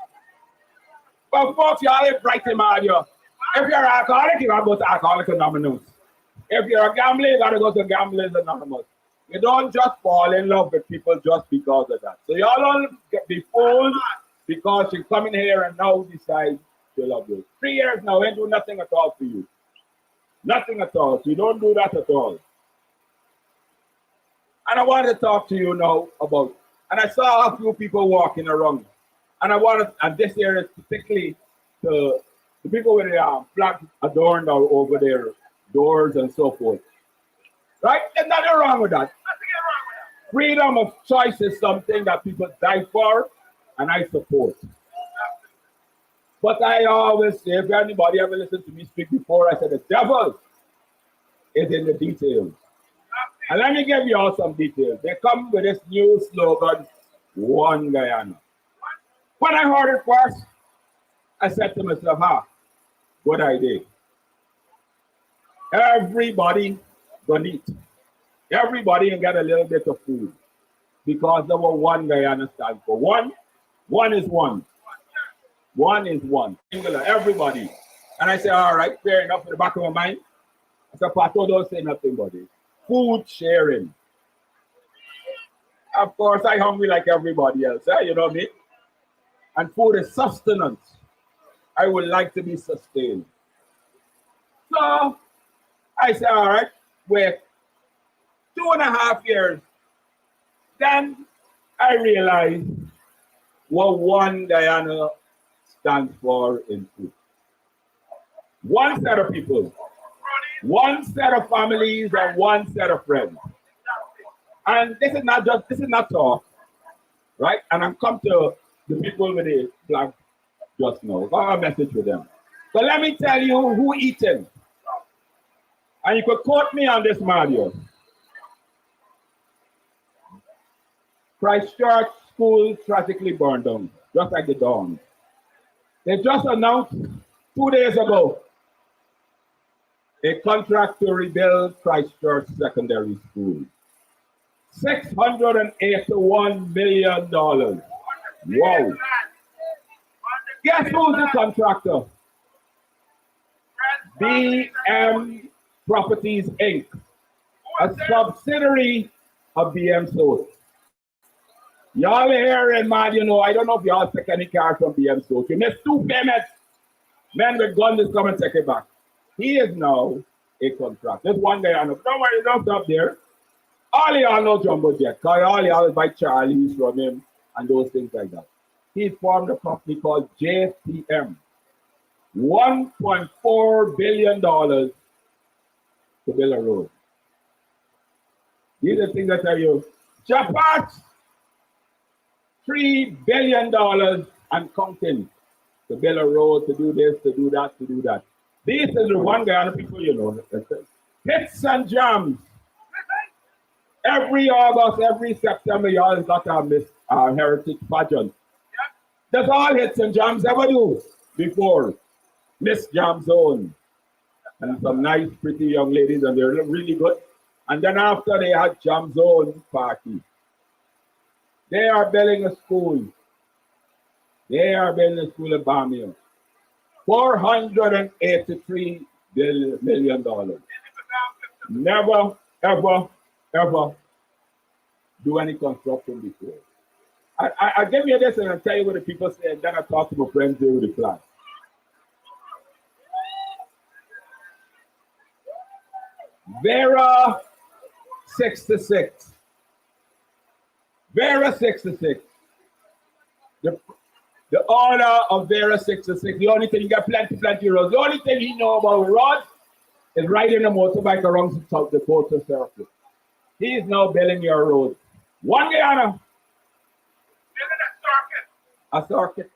But folks, you all bright in Mahdia. If you're alcoholic, you gotta go to Alcoholics Anonymous. If you're a gambler, you gotta go to Gamblers Anonymous. You don't just fall in love with people just because of that. So y'all don't be fooled because she's coming here and now decide to love you. 3 years now, ain't do nothing at all for you. Nothing at all. So you don't do that at all. And I want to talk to you now about, And I saw a few people walking around. And I wanted, and this area particularly, the people with the flag adorned over their doors and so forth. Right? There's nothing wrong with that. Freedom of choice is something that people die for, and I support. But I always say, if anybody ever listened to me speak before, I said the devil is in the details. And let me give you all some details. They come with this new slogan, One Guyana. When I heard it first, I said to myself, good idea. Everybody gonna eat. Everybody can get a little bit of food. Because the One Guyana stands for one is one. One is one. Singular, everybody. And I say, all right, fair enough in the back of my mind. I said, Pato, don't say nothing about it. Food sharing. Of course, I hungry like everybody else, you know me. And food is sustenance. I would like to be sustained. So I said, all right, wait 2.5 years. Then I realized what One Guyana stands for in food. One set of people, one set of families, and one set of friends. And this is not talk, right? And I'm come to the people with the flag just now. Got a message with them. But let me tell you who eating. And you could quote me on this, Mahdia. Christchurch School tragically burned down, just like the dawn. They just announced 2 days ago a contract to rebuild Christchurch Secondary School. $681 million. Wow. Guess who's the contractor? BM Properties Inc., a subsidiary of BM Source. Y'all here in Mahdia, I don't know if y'all take any car from BM Source. You missed 2 payments. Men with guns just come and take it back. He is now a contractor. There's one guy I know. Don't worry, don't stop there. All y'all know Jumbo Jet. All y'all buy Charlie's from him and those things like that. He formed a company called JPM. $1.4 billion to build a road. These are the things I tell you. Japan, $3 billion and counting to build a road, to do this, to do that, to do that. This is the One Guyana people, you know. Hits and jams. Every August, every September, you always got our heritage pageant. That's all hits and jams ever do before. Miss Jam Zone. And some nice, pretty young ladies, and they're really good. And then after they had Jam Zone party. They are building a school. They are building a school in Bamia. $483 million. Never, ever, ever do any construction before. I give you this and I'll tell you what the people say, and then I talk to my friends here with the class. Vera 66. Vera 66. The owner of Vera 66. The only thing, you got plenty roads. The only thing he know about roads is riding a motorbike around South Dakota Circle. He is now building your road. One Guyana. A circuit.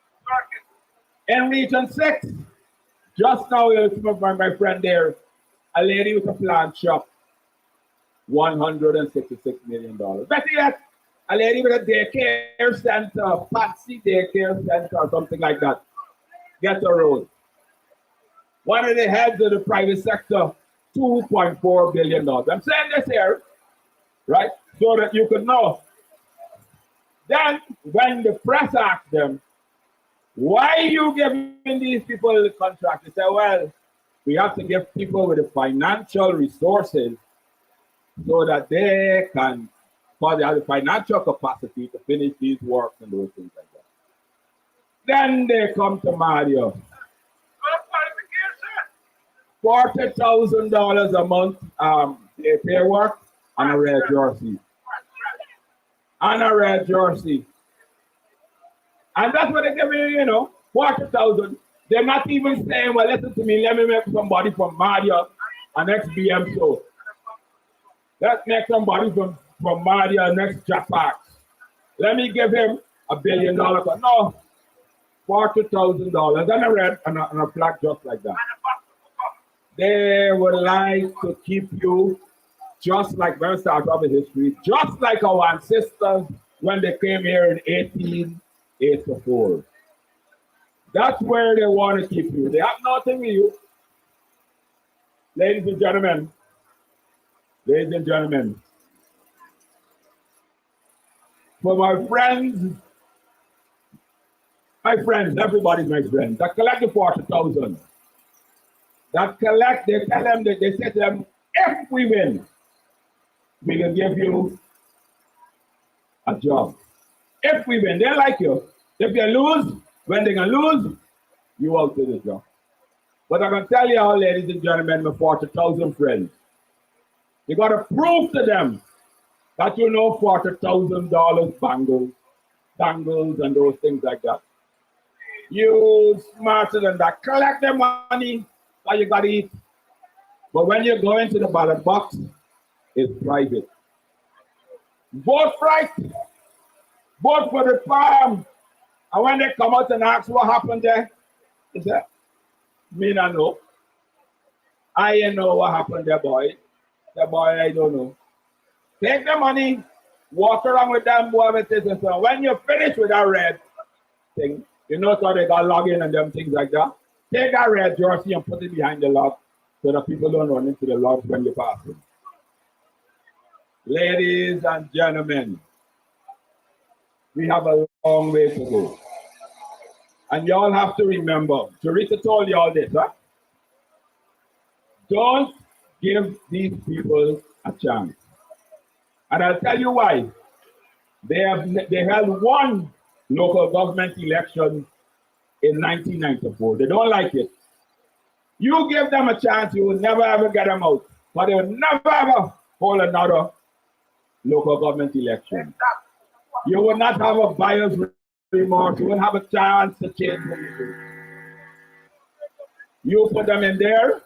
In Region 6, just now, my friend there, a lady with a plant shop, $166 million. Better yet, a lady with a daycare center, Patsy Daycare Center, or something like that, gets a road. One of the heads of the private sector, $2.4 billion. I'm saying this here, right, so that you could know. Then, when the press asked them, why are you giving these people the contract? They say, well, we have to give people with the financial resources so that they can, for they have the financial capacity to finish these works and those things like that. Then they come to Mahdia. $40,000 a month, they pay work and a red jersey. and a red jersey. And that's what they give me, 40,000. They're not even saying, well, listen to me, let me make somebody from Mahdia an ex-BM so. Let's make somebody from Mahdia an ex-Japax. Let me give him $1 billion. No, $40,000 and a red and a flag just like that. They would like to keep you just like when we start off in history, just like our ancestors when they came here in 1884. That's where they want to keep you. They have nothing with you. Ladies and gentlemen, for my friends, everybody's my friend, that collect the 40,000, they tell them, they say to them, if we win, we will give you a job. If we win, they like you. If you lose, when they're going to lose, you out to the job. But I can tell you all, ladies and gentlemen, my 40,000 friends, you got to prove to them that you know $40,000 bangles, and those things like that. You smarter than that. Collect the money that you got to eat. But when you go into the ballot box, it's private. Vote right. Vote for the farm. And when they come out and ask what happened there, they say, me not know. I ain't know what happened there, boy. The boy, I don't know. Take the money, walk around with them, whatever it is, and so when you finish with that red thing, you know how they got login and them things like that. Take that red jersey and put it behind the log so that people don't run into the logs when you're passing. Ladies and gentlemen, we have a long way to go. And y'all have to remember, Teresa told y'all this, huh? Don't give these people a chance. And I'll tell you why. They held one local government election in 1994. They don't like it. You give them a chance, you will never ever get them out. But they will never ever hold another local government election. You will not have a buyer's remorse. You will have a chance to change what you do. You put them in there,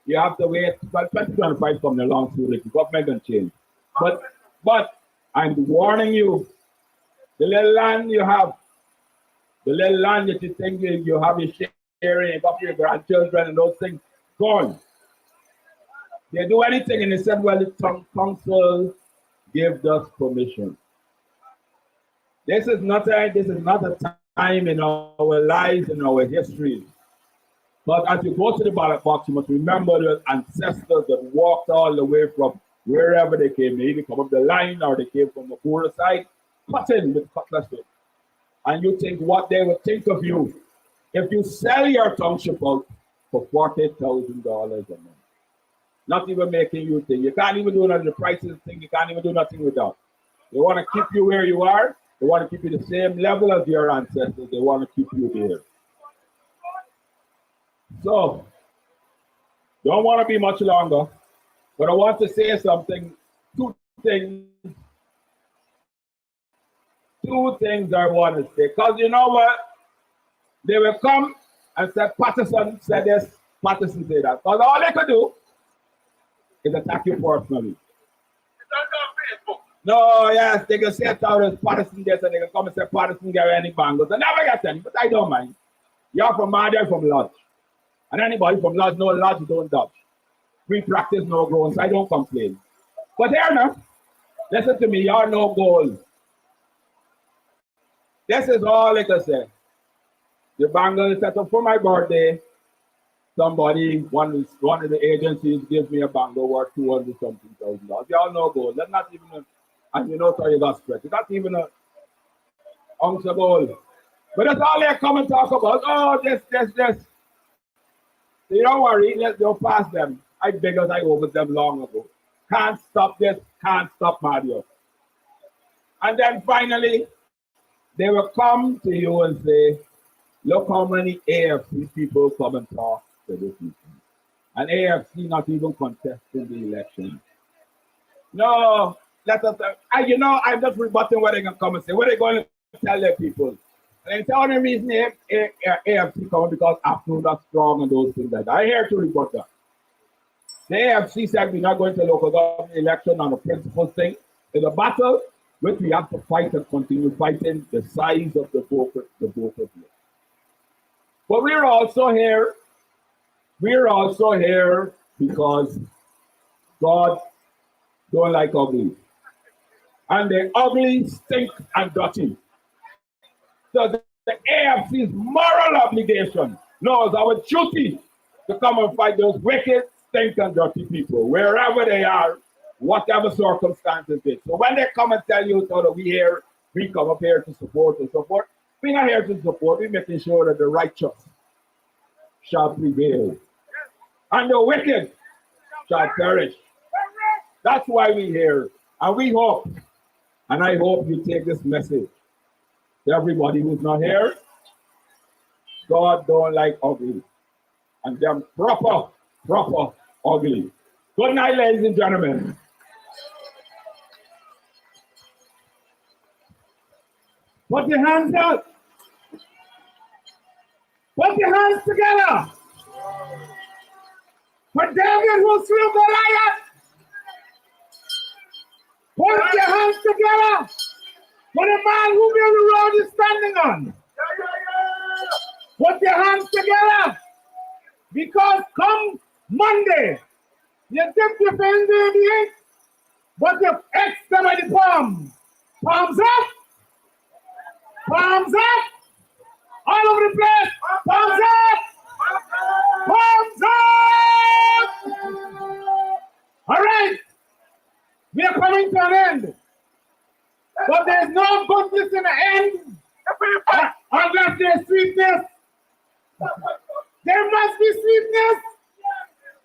you have to wait. But 2025 coming along soon, the government can change. But I'm warning you, the little land you have, the little land that you think you have your sharing, you got your grandchildren and those things, gone. They do anything and they said, well, the council gave us permission. This is not a time in our lives, in our history. But as you go to the ballot box, you must remember the ancestors that walked all the way from wherever they came. They either come up the line or they came from the poorer side, cut in with cutlass. And you think what they would think of you if you sell your township out for $40,000 a month. Not even making you think. You can't even do none of the prices thing. You can't even do nothing with that. They want to keep you where you are. They want to keep you the same level as your ancestors. They want to keep you there. So, don't want to be much longer, but I want to say something. Two things I want to say. Because you know what? They will come and say, Patterson said this, Patterson said that. Because all they could do is attack you personally. No, yes, they can say it out as Patterson this, and they can come and say Patterson get any bangles. I never get any, but I don't mind. You're from Mahdia, from Lodge. And anybody from Lodge, no Lodge, don't dodge. We practice no growing, so I don't complain. But here now, listen to me, y'all no goal. This is all I can say. The bangle is set up for my birthday. Somebody, one of the agencies gives me a bangle worth $200-something thousand. Y'all know gold. That's not even and you know so you got spread. It's not even a ounce of gold. But that's all they come and talk about. Oh, this. So you don't worry, let's go past them. I beg us, I over them long ago. Can't stop this, can't stop Mahdia. And then finally, they will come to you and say, look how many AFC people come and talk to this meeting. And AFC not even contesting the election. No, let us, you know, I'm just rebutting what they're going to come and say. What are they going to tell their people? And the only reason AFC come because APNU are strong and those things like that. I hear to rebut that. The AFC said we're not going to local government election on a principle thing. It's a battle which we have to fight and continue fighting the size of the voter list. But we're also here because God don't like ugly. And the ugly stink and dirty. So the AFC's moral obligation, no, it's our duty to come and fight those wicked, stink and dirty people, wherever they are, whatever circumstances it is. So when they come and tell you, so that we come up here to support, we're not here to support, we're making sure that the righteous shall prevail. And the wicked shall perish. That's why we're here. And we hope, and I hope you take this message to everybody who's not here. God don't like ugly. And them proper ugly. Good night, ladies and gentlemen. Put your hands up. Put your hands together. For David who slew Goliath. Put your hands together. For the man who built the road is standing on. Put your hands together. Because come Monday, you dip your fingers in the ink, but you X them at the palms. Palms up. Palms up. All over the place. Palms up. Palms up. All right. We are coming to an end. But there's no goodness in the end unless there's sweetness. There must be sweetness.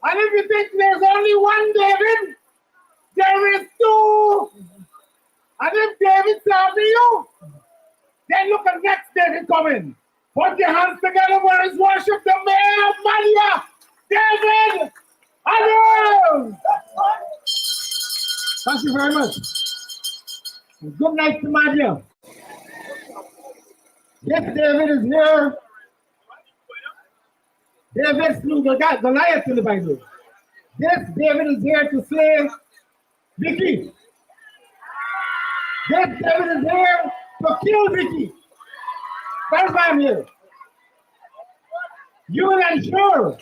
And if you think there's only one David, there is two. And if David serves you, then look at next David coming. Put your hands together for his worship, the mayor of Mahdia, David Adams. Thank you very much. And good night to Mahdia. Yes, David is here. David slew Goliath in the Bible. Yes, David is here to say, Vicky. Yes, David is here to kill Vicky. That's why I'm here. You will ensure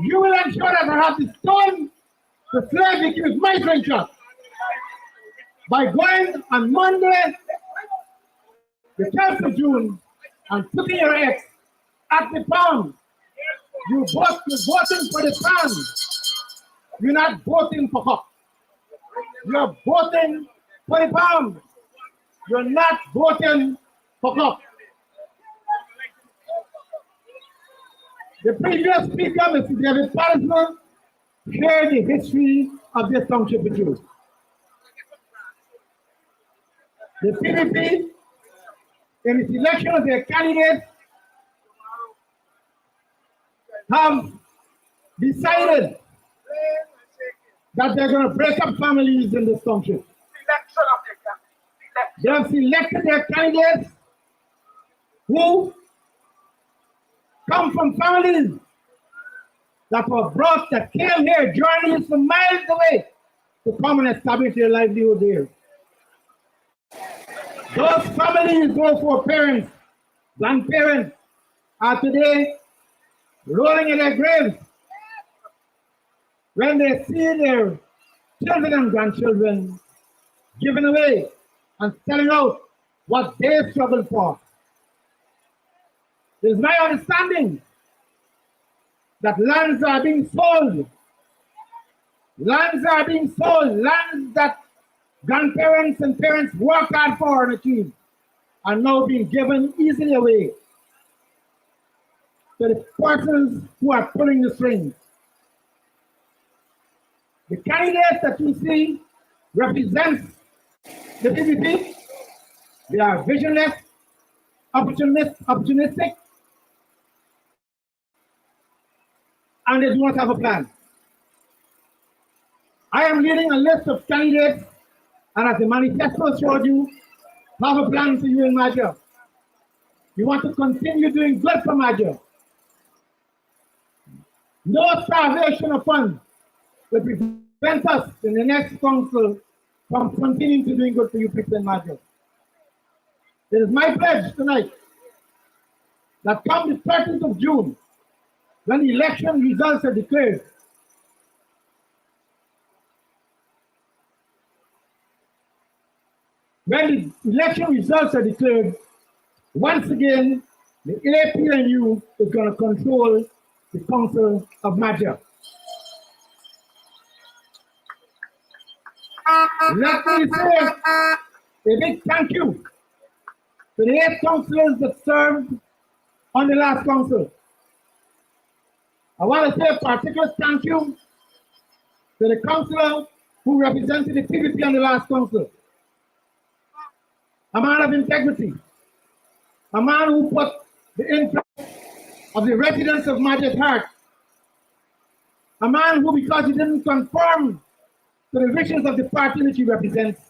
that I have the stone to slay Vicky with my gunshot. By going on Monday, the 12th of June, and putting your ex at the pound. You're voting for the pound. You're not voting for cup. You're voting for the pound. You're not voting for cup. The previous speaker, Mr. David Patterson, shared the history of this township with you. The PNC, in its election of their candidates, have decided that they're going to break up families in this township. They have selected their candidates who come from families that came here, journeys from miles away to come and establish their livelihood here. Those families, those who are parents, grandparents, are today rolling in their graves when they see their children and grandchildren given away and selling out what they struggled for. It is my understanding that lands are being sold. Lands are being sold. Lands that grandparents and parents worked hard for and achieved are now being given easily away to the persons who are pulling the strings. The candidates that you see represent the PPP. They are visionless, opportunistic, and they do not have a plan. I am leading a list of candidates, and as the manifesto showed you, have a plan for you in Mahdia. You want to continue doing good for Mahdia. No starvation of funds will prevent us in the next council from continuing to doing good for you people in Mahdia. It is my pledge tonight that come the 13th of June, when the election results are declared, once again, the APNU is going to control the Council of Mahdia. Let me say a big thank you to the 8 councillors that served on the last council. I want to say a particular thank you to the councillor who represented the PVP on the last council. A man of integrity, a man who put the interest of the residents of Mahdia's heart, a man who, because he didn't conform to the wishes of the party which he represents,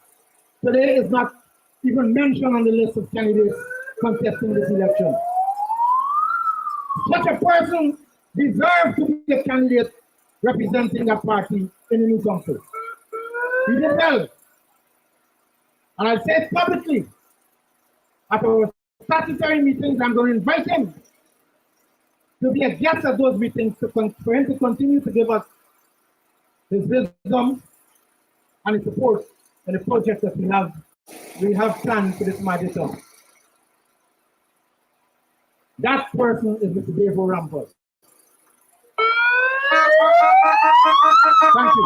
today is not even mentioned on the list of candidates contesting this election. Such a person deserves to be a candidate representing that party in the new council. He did well. And I'll say it publicly, at our statutory meetings, I'm going to invite him to be a guest at those meetings for him to continue to give us his wisdom and his support in the projects that we have planned for this Mahdia term. That person is Mr. Dave Rampos. Thank you.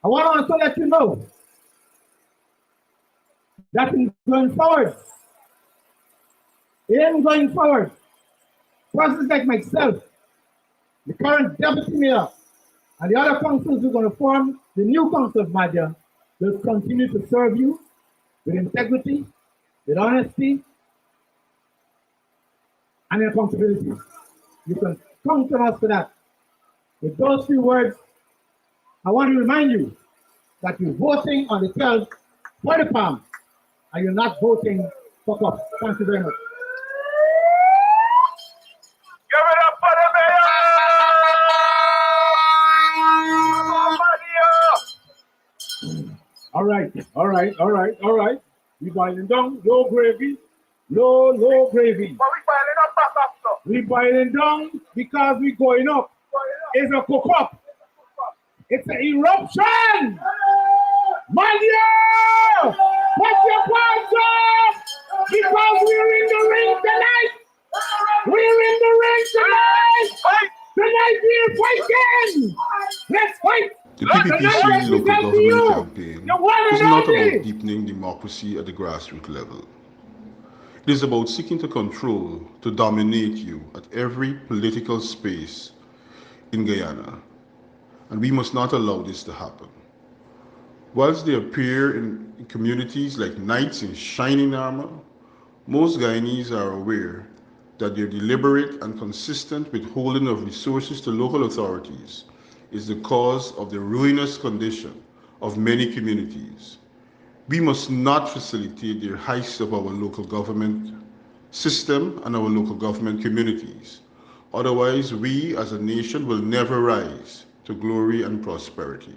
I want to also let you know that in going forward, persons like myself, the current deputy mayor, and the other councils who are going to form the new council of Mahdia will continue to serve you with integrity, with honesty, and accountability. You can count on us for that. With those few words, I want to remind you that you're voting on the 12th for the palm, and you're not voting for cup. Thank you very much. Give it up for the mayor! All right. We boiling down, low gravy, low gravy. But we piling up back up, so. We boiling down because we going up. It's a cook up. It's an eruption. Mahdia! Put your paws up! Because we're in the ring tonight! We're in the ring tonight! Tonight we're fighting! Let's fight! The PPPC local government campaign is not about deepening democracy at the grassroots level. It is about seeking to control, to dominate you at every political space in Guyana. And we must not allow this to happen. Whilst they appear in communities like knights in shining armor, most Guyanese are aware that their deliberate and consistent withholding of resources to local authorities is the cause of the ruinous condition of many communities. We must not facilitate the heist of our local government system and our local government communities. Otherwise, we as a nation will never rise to glory and prosperity.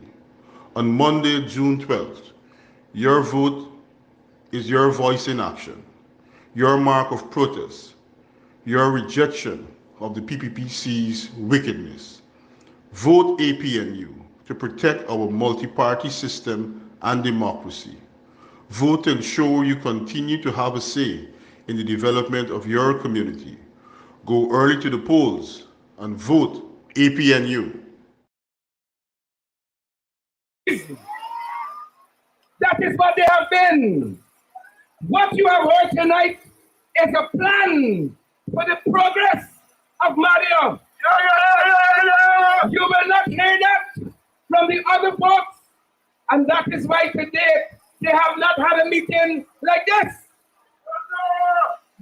On Monday, June 12th, your vote is your voice in action, your mark of protest, your rejection of the PPPC's wickedness. Vote APNU to protect our multi-party system and democracy. Vote to ensure you continue to have a say in the development of your community. Go early to the polls and vote APNU. That is what they have been. What you have heard tonight is a plan for the progress of Mahdia. You will not hear that from the other folks, and that is why today they have not had a meeting like this.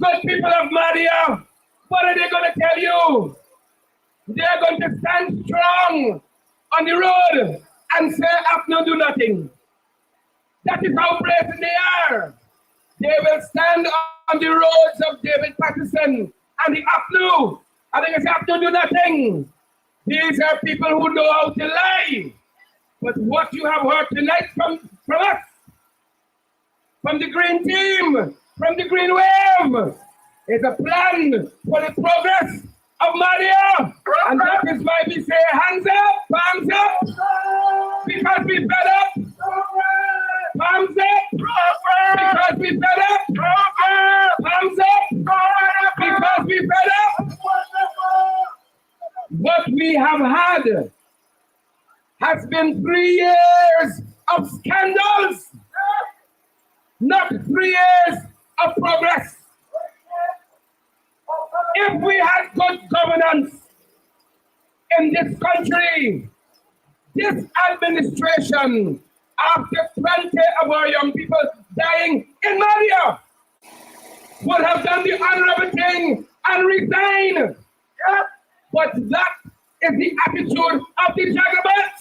Good people of Mahdia, what are they going to tell you? They are going to stand strong on the road and say APNU do nothing. That is how brazen they are. They will stand on the roads of David Patterson and the APNU, and they say APNU do nothing. These are people who know how to lie. But what you have heard tonight from us, from the Green Team, from the Green Wave, is a plan for the progress of Mahdia. And that is why we say hands up, palms up, because we fed up. Palms up, because we fed up. Palms up, because we fed up. What we have had has been 3 years of scandals, not 3 years of progress. If we had good governance in this country, this administration, after 20 of our young people dying in Mahdia, would have done the honorable thing and resign. But that is the attitude of the Jagabats.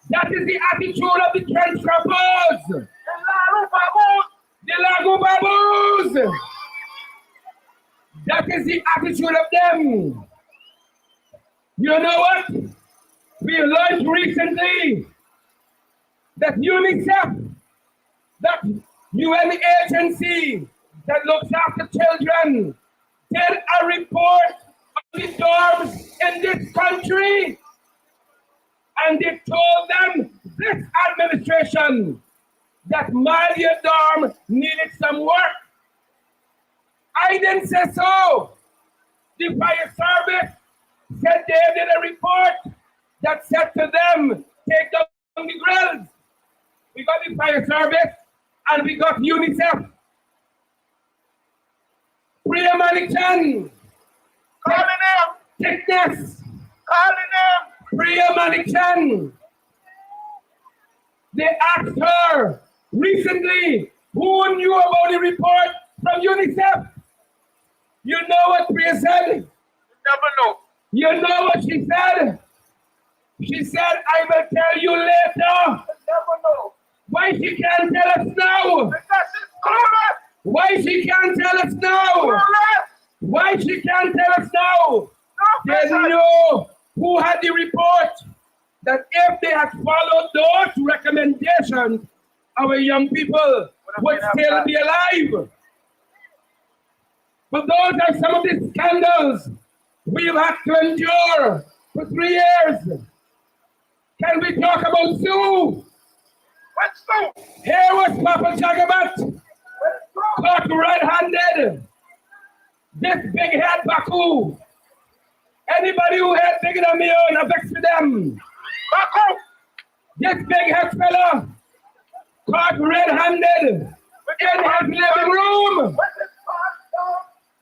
That is the attitude of the trench trappers. The Lago Babus. That is the attitude of them. You know what? We learned recently that UNICEF, that UN agency that looks after children, did a report on the dorms in this country, and they told them, this administration, that Mahdia dorm needed some work. I didn't say so. The fire service said they did a report that said to them, take down the grills. We got the fire service and we got UNICEF. Priya Manichan. Calling them. Thickness. Calling them. Priya Manichan. They asked her recently who knew about the report from UNICEF. You know what Priya said? You never know. You know what she said? She said, I will tell you later. You never know. Why she can't tell us now? Because she's clueless. Why she can't tell us now? Clueless. Why she can't tell us now? They know who had the report that if they had followed those recommendations, our young people would still be alive. But those are some of the scandals we've had to endure for 3 years. Can we talk about Sue? What Sue? Here was Papa Jagabat, caught red-handed. This big head Baku. Anybody who had bigger than me on, I vex with them. Baku! This big head fella, caught red-handed in his living room.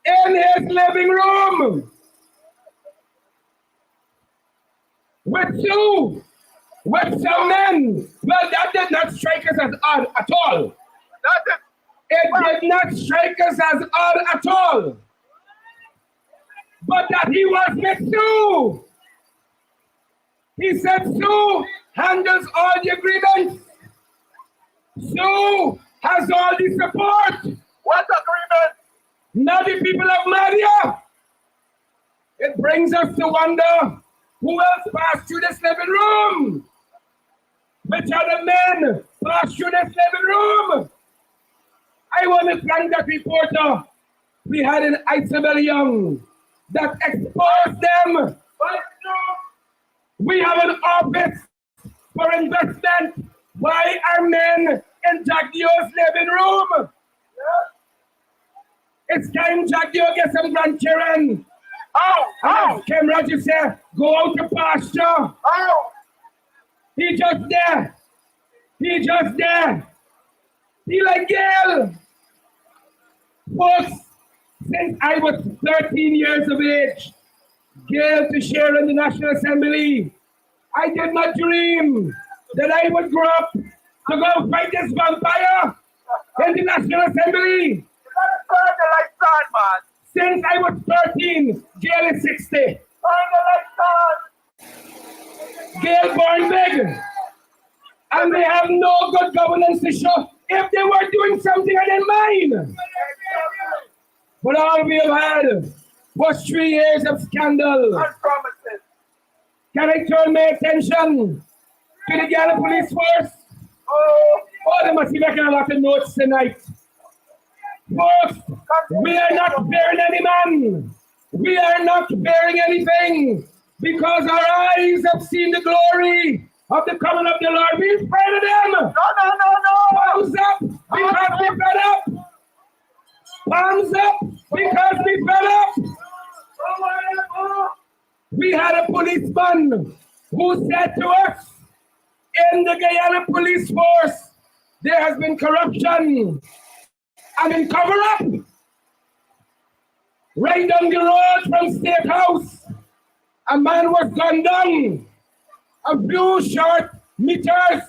In his living room. With Sue. With some men. Well, that did not strike us as odd at all. It did not strike us as odd at all. But that he was with Sue. He said Sue handles all the agreements. Sue has all the support. What agreement? Now the people of Mahdia. It brings us to wonder who else passed through this living room. Which other men passed through this living room? I want to thank that reporter we had in Isabel Young that exposed them. We have an office for investment. Why are men in Jagdio's living room? It's time Jagdio get some grandchildren. Kim Roger said, go out to pasture. He just there. He just there. He like Gail. Folks, since I was 13 years of age, Gail to share in the National Assembly, I did not dream that I would grow up to go fight this vampire in the National Assembly. Since I was 13, Gail is 60. They're born big. And they have no good governance to show if they were doing something I didn't mind. But all we have had was 3 years of scandal. Can I turn my attention to the Ghana police force? Oh, they must be making a lot of notes tonight. Folks, we are not bearing any man. We are not bearing anything because our eyes have seen the glory of the coming of the Lord. We pray to them. No. Palms up because we fed up. Palms up because we fed up. We had a policeman who said to us, in the Guyana police force, there has been corruption and in cover-up. Right down the road from State House, a man was gunned down a few short meters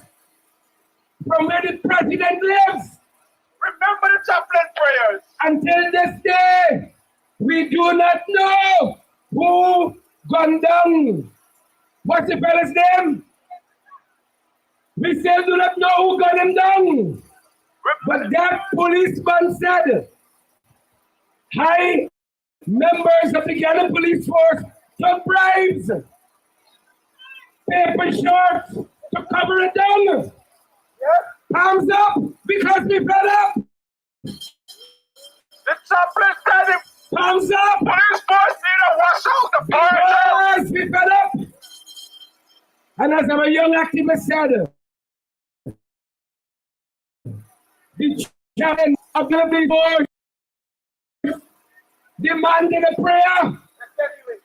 from where the president lives. Remember the chaplain prayers. Until this day, we do not know who gunned down. What's the fella's name? We still do not know who gunned him down. But that policeman said, high members of the Ghana police force took bribes, paper shorts to cover it down. Palms up because we fed up. The chaplain said it. Palms up. Police force need to wash out the fire. Because we fed up. And as our young activist said, the chaplain of the police force demanded a prayer.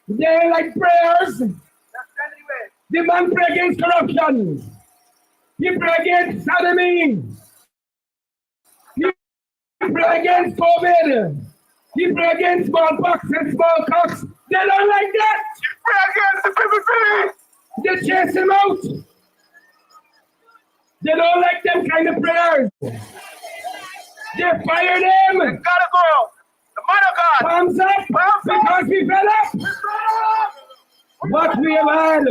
They like prayers. The man pray against corruption. He pray against sodomy. He pray against COVID. He pray against smallpox and smallpox. They don't like that. He pray against the people. They chase him out. They don't like them kind of prayers. They fire them. They gotta go. The man of God. Palms up because we fed up. What we have had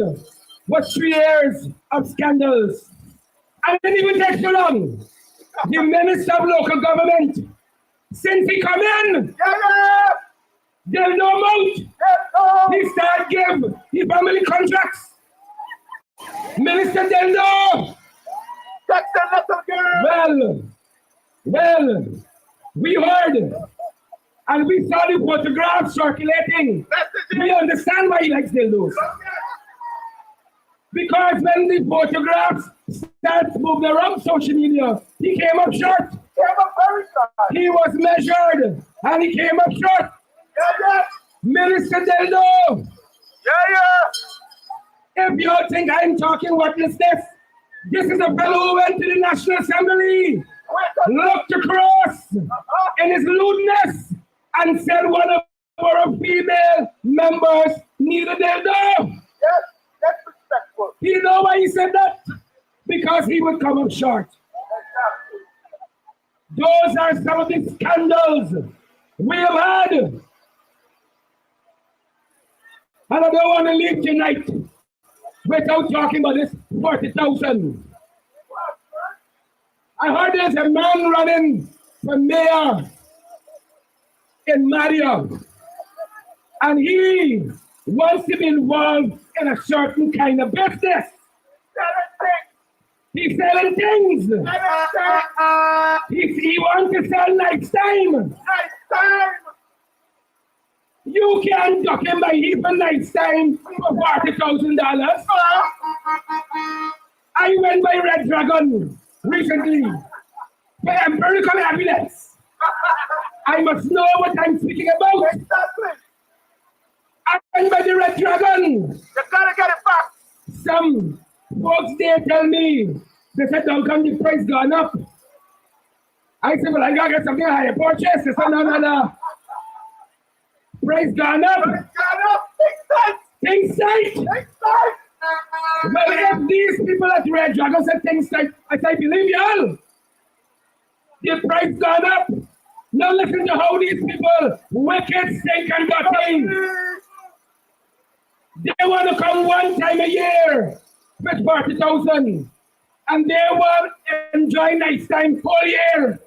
was 3 years of scandals. And it didn't even take too long. The Minister of Local Government, since he come in, there's no mouth. He start give the family contracts. Minister Del No. Well, we heard and we saw the photographs circulating. We understand why he likes dildos. Because when the photographs started moving around social media, he came up short. He was measured and he came up short. Minister Deldo. If you think I'm talking worthlessness, this is a fellow who went to the National Assembly, looked across in his lewdness, and said one of our female members needed a dildo. That's respectful. You know why he said that? Because he would come up short. Those are some of the scandals we have had. And I don't want to leave tonight without talking about this 40,000. I heard there's a man running for mayor in Mahdia, and he wants to be involved in a certain kind of business. He's selling things. He wants to sell lifetime. You can't duck him by even lifetime for $40,000. I went by Red Dragon recently for empirical evidence. I must know what I'm speaking about. Exactly. I went by the Red Dragon. You gotta get it back. Some folks there tell me, they said, don't come, the price gone up. I said, well, I gotta get something higher purchase. They said, no. Price gone up. Price gone up. Things tight. Well, if these people at Red Dragon said things tight, I say, believe y'all. The price gone up. Now listen to how these people wicked, stink, and dirty. They want to come one time a year with 40,000. And they will enjoy nice time whole year.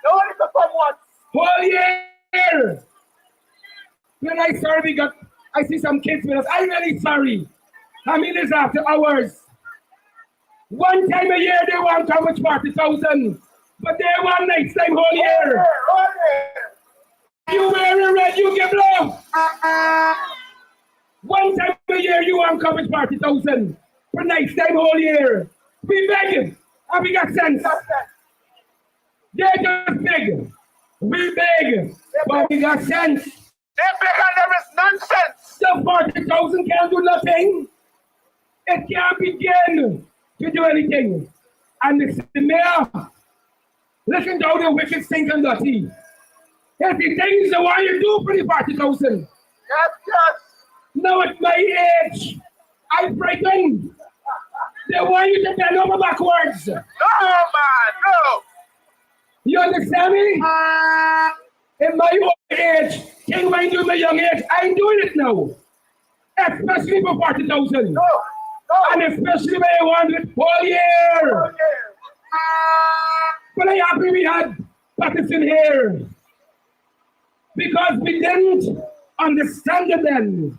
No one is from what? Whole year. When I sorry I see some kids with us. I'm really sorry. I mean this after hours. One time a year they want how much 40,000. But they want nice time whole year. You wear red, you give love. One time a year you want coverage 40,000 for nice time whole year. We beg and we got sense. They just beg. We beg, but we got sense. They beg and there is nonsense. The 40,000 can't do nothing. It can't begin to do anything. And the mayor, listen to how the wicked stink and dirty. If the things the one you do for the 40,000. Yes, yes. Now at my age, I'm frightened. They want you to bend over backwards. No, man, no. You understand me? In my old age, thing when I do my young age, I'm doing it now. Especially for 40,000. No. And especially when I want it whole year. But I'm happy we had Patterson here. Because we didn't understand it then.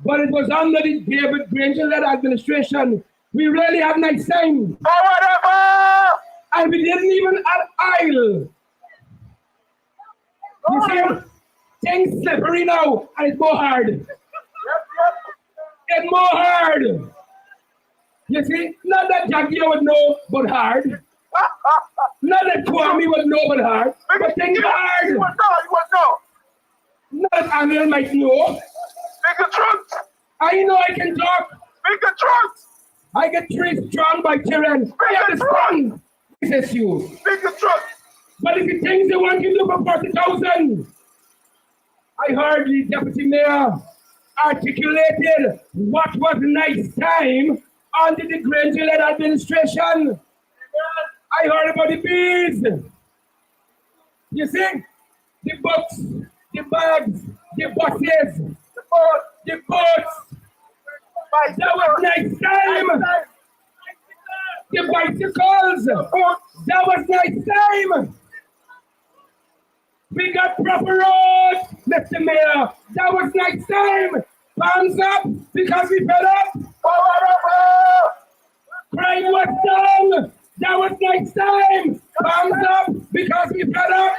But it was under the David Granger-led administration. We really had nice time. And we didn't even add aisle. You see, things slippery now, and it's more hard. It's more hard. You see, not that Jackie would know, but hard. Not that Kwame would know, but hard. But things hard. You would know. Not that Amel might know. Speak the truth. I know I can talk. Speak the truth. I get three strong by Tyrann. I understand this issue. Speak the truth. But if you think they want you to do for 40,000, I heard the deputy mayor articulated what was nice time under the Granger-led administration. I heard about the bees. You see, the books, the bags, the buses, the boats. That was nice time. The bicycles. That was nice time. We got proper roads, Mr. Mayor. That was nice time. Palms up because we fed up. Crime was down. That was nice time. Palms up because we fed up.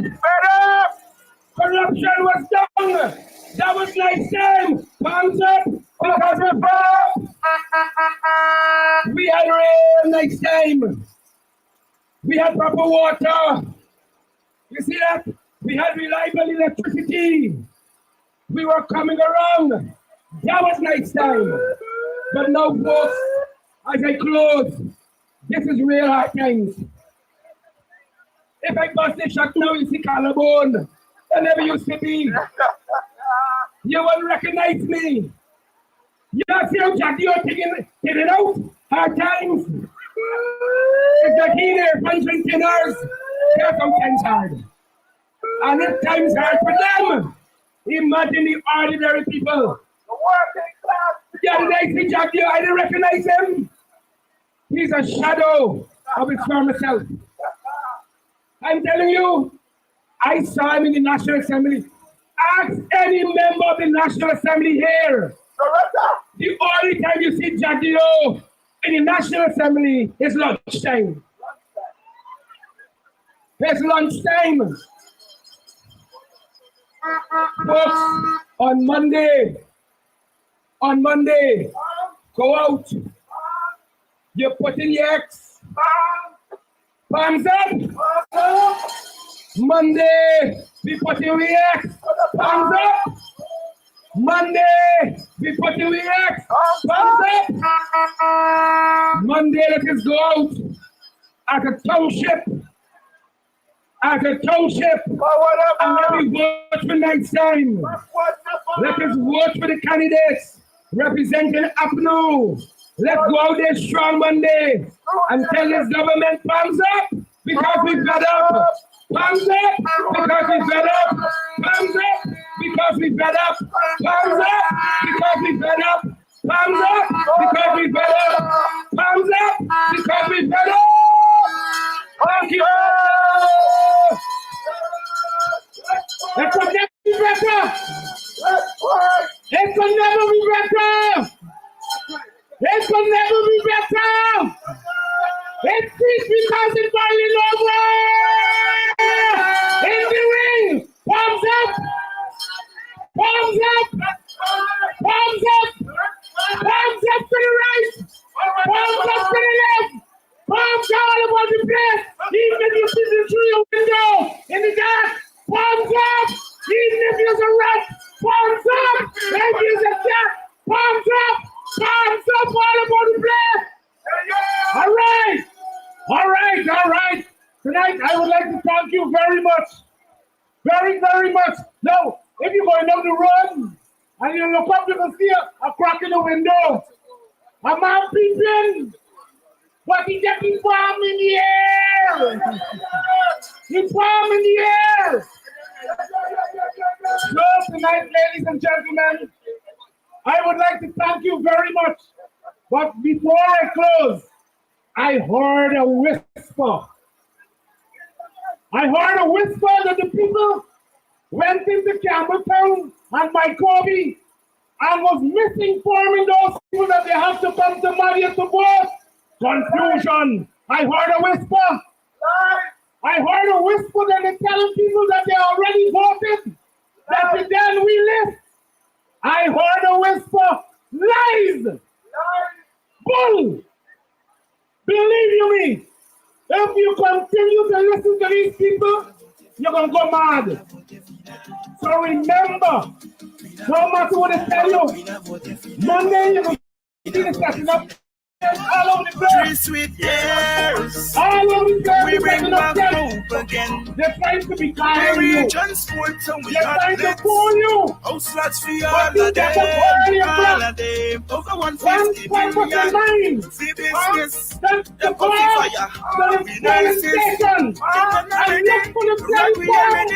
Corruption was down. That was nice time. Palms up because we fed up. We had real nice time. We had proper water. You see that? We had reliable electricity. We were coming around. That was nice time. But now, folks, as I close, this is real hard times. If I bust a shot now, you see collarbone. I never used to be. You won't recognize me. You don't see how Jackie taking it out? Hard times. It's like he there punching tinners. Here's how times hard. And if times hard for them, imagine the ordinary people. The working class. The other day, see Jackie, I didn't recognize him. He's a shadow of his former self. I'm telling you, I saw him in the National Assembly. Ask any member of the National Assembly here. The only time you see Jackie O in the National Assembly is lunchtime. It's lunchtime. Folks, on Monday, go out. You put in your X. Palms up. Monday, we put in your X. Palms up. Monday, we put in your X. Palms up. Monday, let us go out at a township. And let me vote for next time. Let us vote for the candidates representing APNU. Let's go out there strong Monday and tell this government palms up because we fed up. Palms up because we fed up. Palms up because we fed up. Palms up because we fed up. Palms up because we better. Palms up because we better. Thank you. It could never be better. It could never be better. It could never be better. It's peace because it's boiling over. In the ring. Palms up. Palms up. Palms up. Palms up to the right. Palms up to the left. Palms all about the place. Even if you see the through your window in the dark. Palms up. Even if you're a rat. Palms up. If you're a cat. Palms up. Palms up all about the place. All right. All right. All right. Tonight, I would like to thank you very much. Very, very much. Now, if you're going down the road and you look up, you can see a crack in the window. A man peeping. But he just his palm in the air. His palm in the air. So tonight, ladies and gentlemen, I would like to thank you very much. But before I close, I heard a whisper. I heard a whisper that the people went into Campbelltown and Mycobie and was misinforming those people that they have to come to Mahdia to vote. Confusion. I heard a whisper. I heard a whisper that they're telling people that they already voted, that they then we list. I heard a whisper. Lies. Bull. Believe you me, if you continue to listen to these people, you're going to go mad. So remember, no matter what they tell you, Monday you're going to see the setting up all over the place. 3 sweet years. All over the place. We bring back hope again. They're trying to be kind to you. Transport so we they're trying to fool you. House lots for all of them. All of them. Over 150 billion. See business. The coffee fire. The police station. I look for the police station.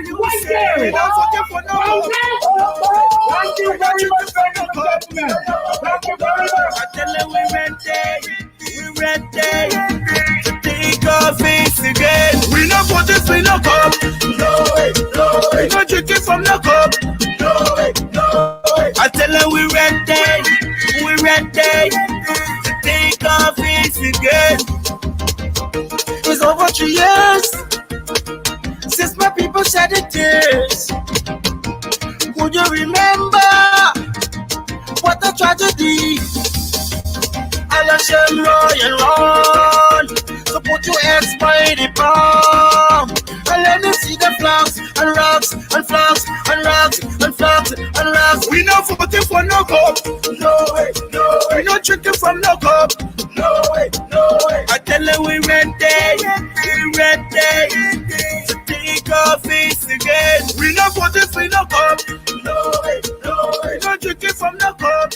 You say we don't forget for no. Thank you very much, ladies and gentlemen. Thank you very much. I tell you we ready to take our face again. We no put this, we no cup. No way, no way. We no drink it from the cup. No way, no way. I tell you we ready to take our face again. It's over 3 years since my people shed their tears. Would you remember what a tragedy? I'll shall roll and run. So put your hands by the palm and let me see the flags and rocks and flags and rocks and flags and rocks. We not voting for no cup. No way, no way. We not drinking from no cup. No way, no way. I tell you we ready to take our face again. We not voting for no cup. No way, no way. We not drinking from no cup.